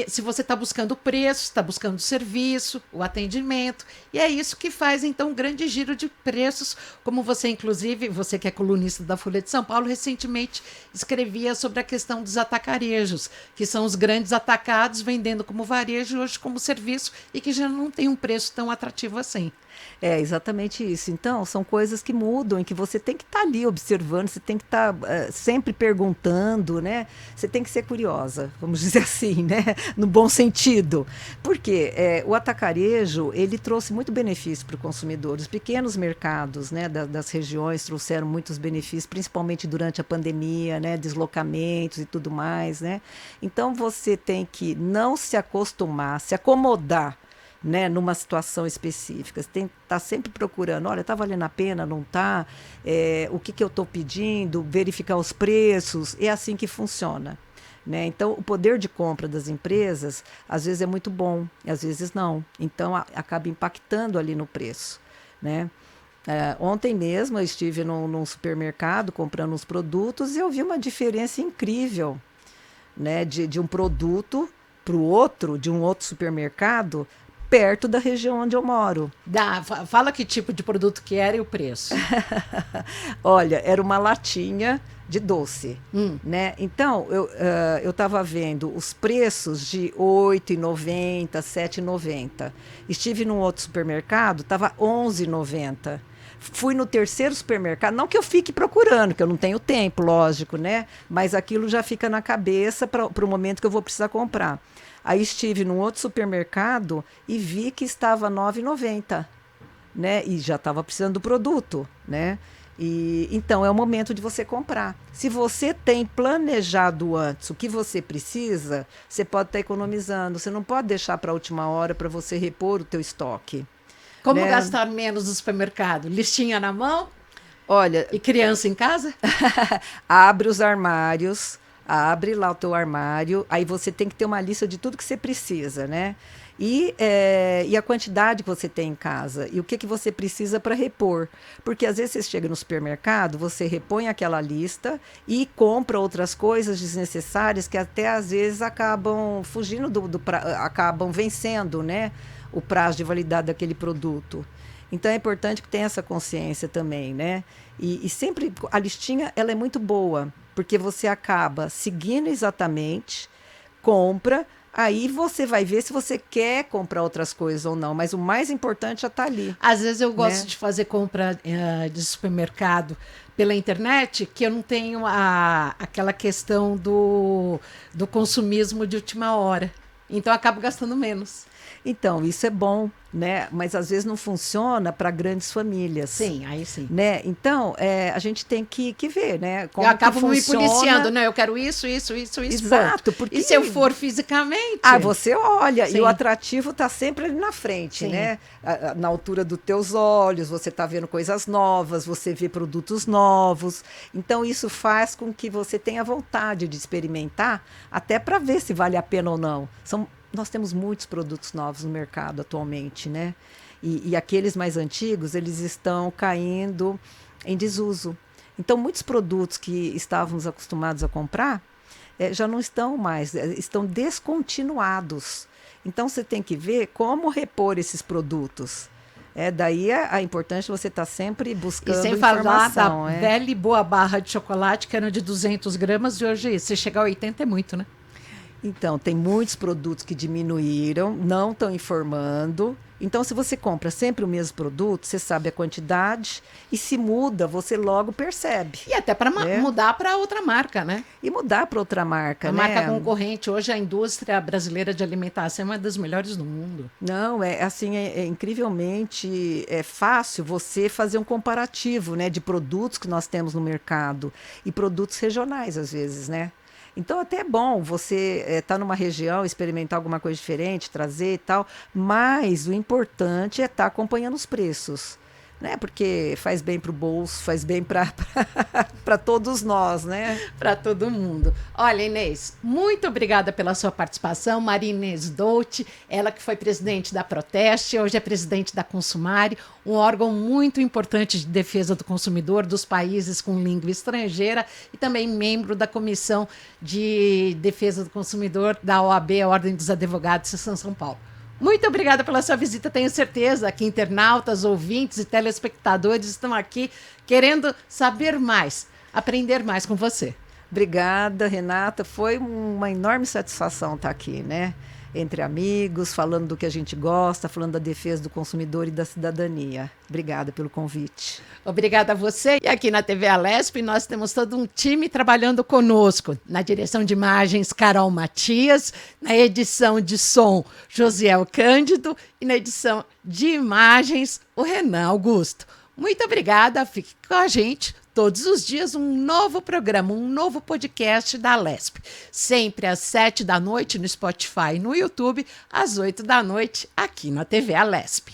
se você está buscando preço, está buscando serviço, o atendimento. E é isso que faz, então, um grande giro de preços, como você, inclusive, você que é colunista da Folha de São Paulo, recentemente escrevia sobre a questão dos atacarejos, que são os grandes atacados vendendo como varejo, hoje como serviço, e que já não tem um preço tão atrativo assim. É exatamente isso. Então, são coisas que mudam, em que você tem que estar ali observando, você tem que estar sempre perguntando, né? Você tem que ser curiosa, vamos dizer assim, né? No bom sentido. Porque o atacarejo, ele trouxe muito benefício para o consumidor. Os pequenos mercados, né, das regiões trouxeram muitos benefícios, principalmente durante a pandemia, né? Deslocamentos e tudo mais, né? Então, você tem que não se acostumar, se acomodar, né, numa situação específica. Você tem que estar sempre procurando, olha, está valendo a pena, não está? O que eu estou pedindo? Verificar os preços. É assim que funciona. Né? Então, o poder de compra das empresas, às vezes é muito bom, e às vezes não. Então, acaba impactando ali no preço. Né? Ontem mesmo eu estive num supermercado comprando uns produtos e eu vi uma diferença incrível, né, de um produto para o outro, de um outro supermercado, perto da região onde eu moro. Fala que tipo de produto que era e o preço. Olha, era uma latinha de doce, né? Então, eu estava vendo os preços de R$ 8,90, R$ 7,90. Estive num outro supermercado, estava R$ 11,90. Fui no terceiro supermercado, não que eu fique procurando, que eu não tenho tempo, lógico, né? Mas aquilo já fica na cabeça para o momento que eu vou precisar comprar. Aí estive num outro supermercado e vi que estava R$ 9,90, né? E já estava precisando do produto, né? E então é o momento de você comprar. Se você tem planejado antes o que você precisa, você pode estar economizando. Você não pode deixar para a última hora para você repor o teu estoque. Como Né? gastar menos no supermercado? Listinha na mão? Olha, E criança em casa? abre os armários, abre lá o teu armário, aí você tem que ter uma lista de tudo que você precisa, né? E a quantidade que você tem em casa, e o que você precisa para repor. Porque às vezes você chega no supermercado, você repõe aquela lista e compra outras coisas desnecessárias que até às vezes acabam fugindo acabam vencendo, né, o prazo de validade daquele produto. Então é importante que tenha essa consciência também, né? E sempre a listinha ela é muito boa, porque você acaba seguindo exatamente, compra, aí você vai ver se você quer comprar outras coisas ou não, mas o mais importante já está ali. Às vezes eu gosto né? de fazer compra de supermercado pela internet, que eu não tenho aquela questão do consumismo de última hora. Então eu acabo gastando menos. Então, isso é bom, né? Mas às vezes não funciona para grandes famílias. Sim, aí sim. Né? Então, a gente tem que ver, né? Eu acabo me policiando, né? Eu quero isso. Exato. Porque... E se eu for fisicamente? Você olha, sim. E o atrativo está sempre ali na frente, sim. né? Na altura dos teus olhos, você está vendo coisas novas, você vê produtos novos. Então, isso faz com que você tenha vontade de experimentar, até para ver se vale a pena ou não. Nós temos muitos produtos novos no mercado atualmente, né? E aqueles mais antigos, eles estão caindo em desuso. Então, muitos produtos que estávamos acostumados a comprar já não estão mais, estão descontinuados. Então, você tem que ver como repor esses produtos. Daí a importância você estar sempre buscando informação. E sem falar da velha e boa barra de chocolate, que era de 200 gramas, e hoje, se chegar a 80 é muito, né? Então, tem muitos produtos que diminuíram, não estão informando. Então, se você compra sempre o mesmo produto, você sabe a quantidade e se muda, você logo percebe. E até para mudar para outra marca, né? E mudar para outra marca, né? A marca concorrente. Hoje a indústria brasileira de alimentação é uma das melhores do mundo. Não, é incrivelmente fácil você fazer um comparativo, né, de produtos que nós temos no mercado e produtos regionais, às vezes, né? Então, até é bom você estar numa região, experimentar alguma coisa diferente, trazer e tal, mas o importante é estar acompanhando os preços, né? Porque faz bem para o bolso, faz bem para todos nós, né? Para todo mundo. Olha, Inês, muito obrigada pela sua participação. Maria Inês Douti, ela que foi presidente da Proteste, hoje é presidente da Consumare, um órgão muito importante de defesa do consumidor dos países com língua estrangeira e também membro da Comissão de Defesa do Consumidor da OAB, a Ordem dos Advogados de São Paulo. Muito obrigada pela sua visita. Tenho certeza que internautas, ouvintes e telespectadores estão aqui querendo saber mais, aprender mais com você. Obrigada, Renata. Foi uma enorme satisfação estar aqui, né? Entre amigos, falando do que a gente gosta, falando da defesa do consumidor e da cidadania. Obrigada pelo convite. Obrigada a você. E aqui na TV Alesp nós temos todo um time trabalhando conosco. Na direção de imagens, Carol Matias. Na edição de som, Josiel Cândido. E na edição de imagens, o Renan Augusto. Muito obrigada. Fique com a gente. Todos os dias um novo programa, um novo podcast da Alesp. Sempre às 7 da noite no Spotify e no YouTube, às 8 da noite aqui na TV Alesp.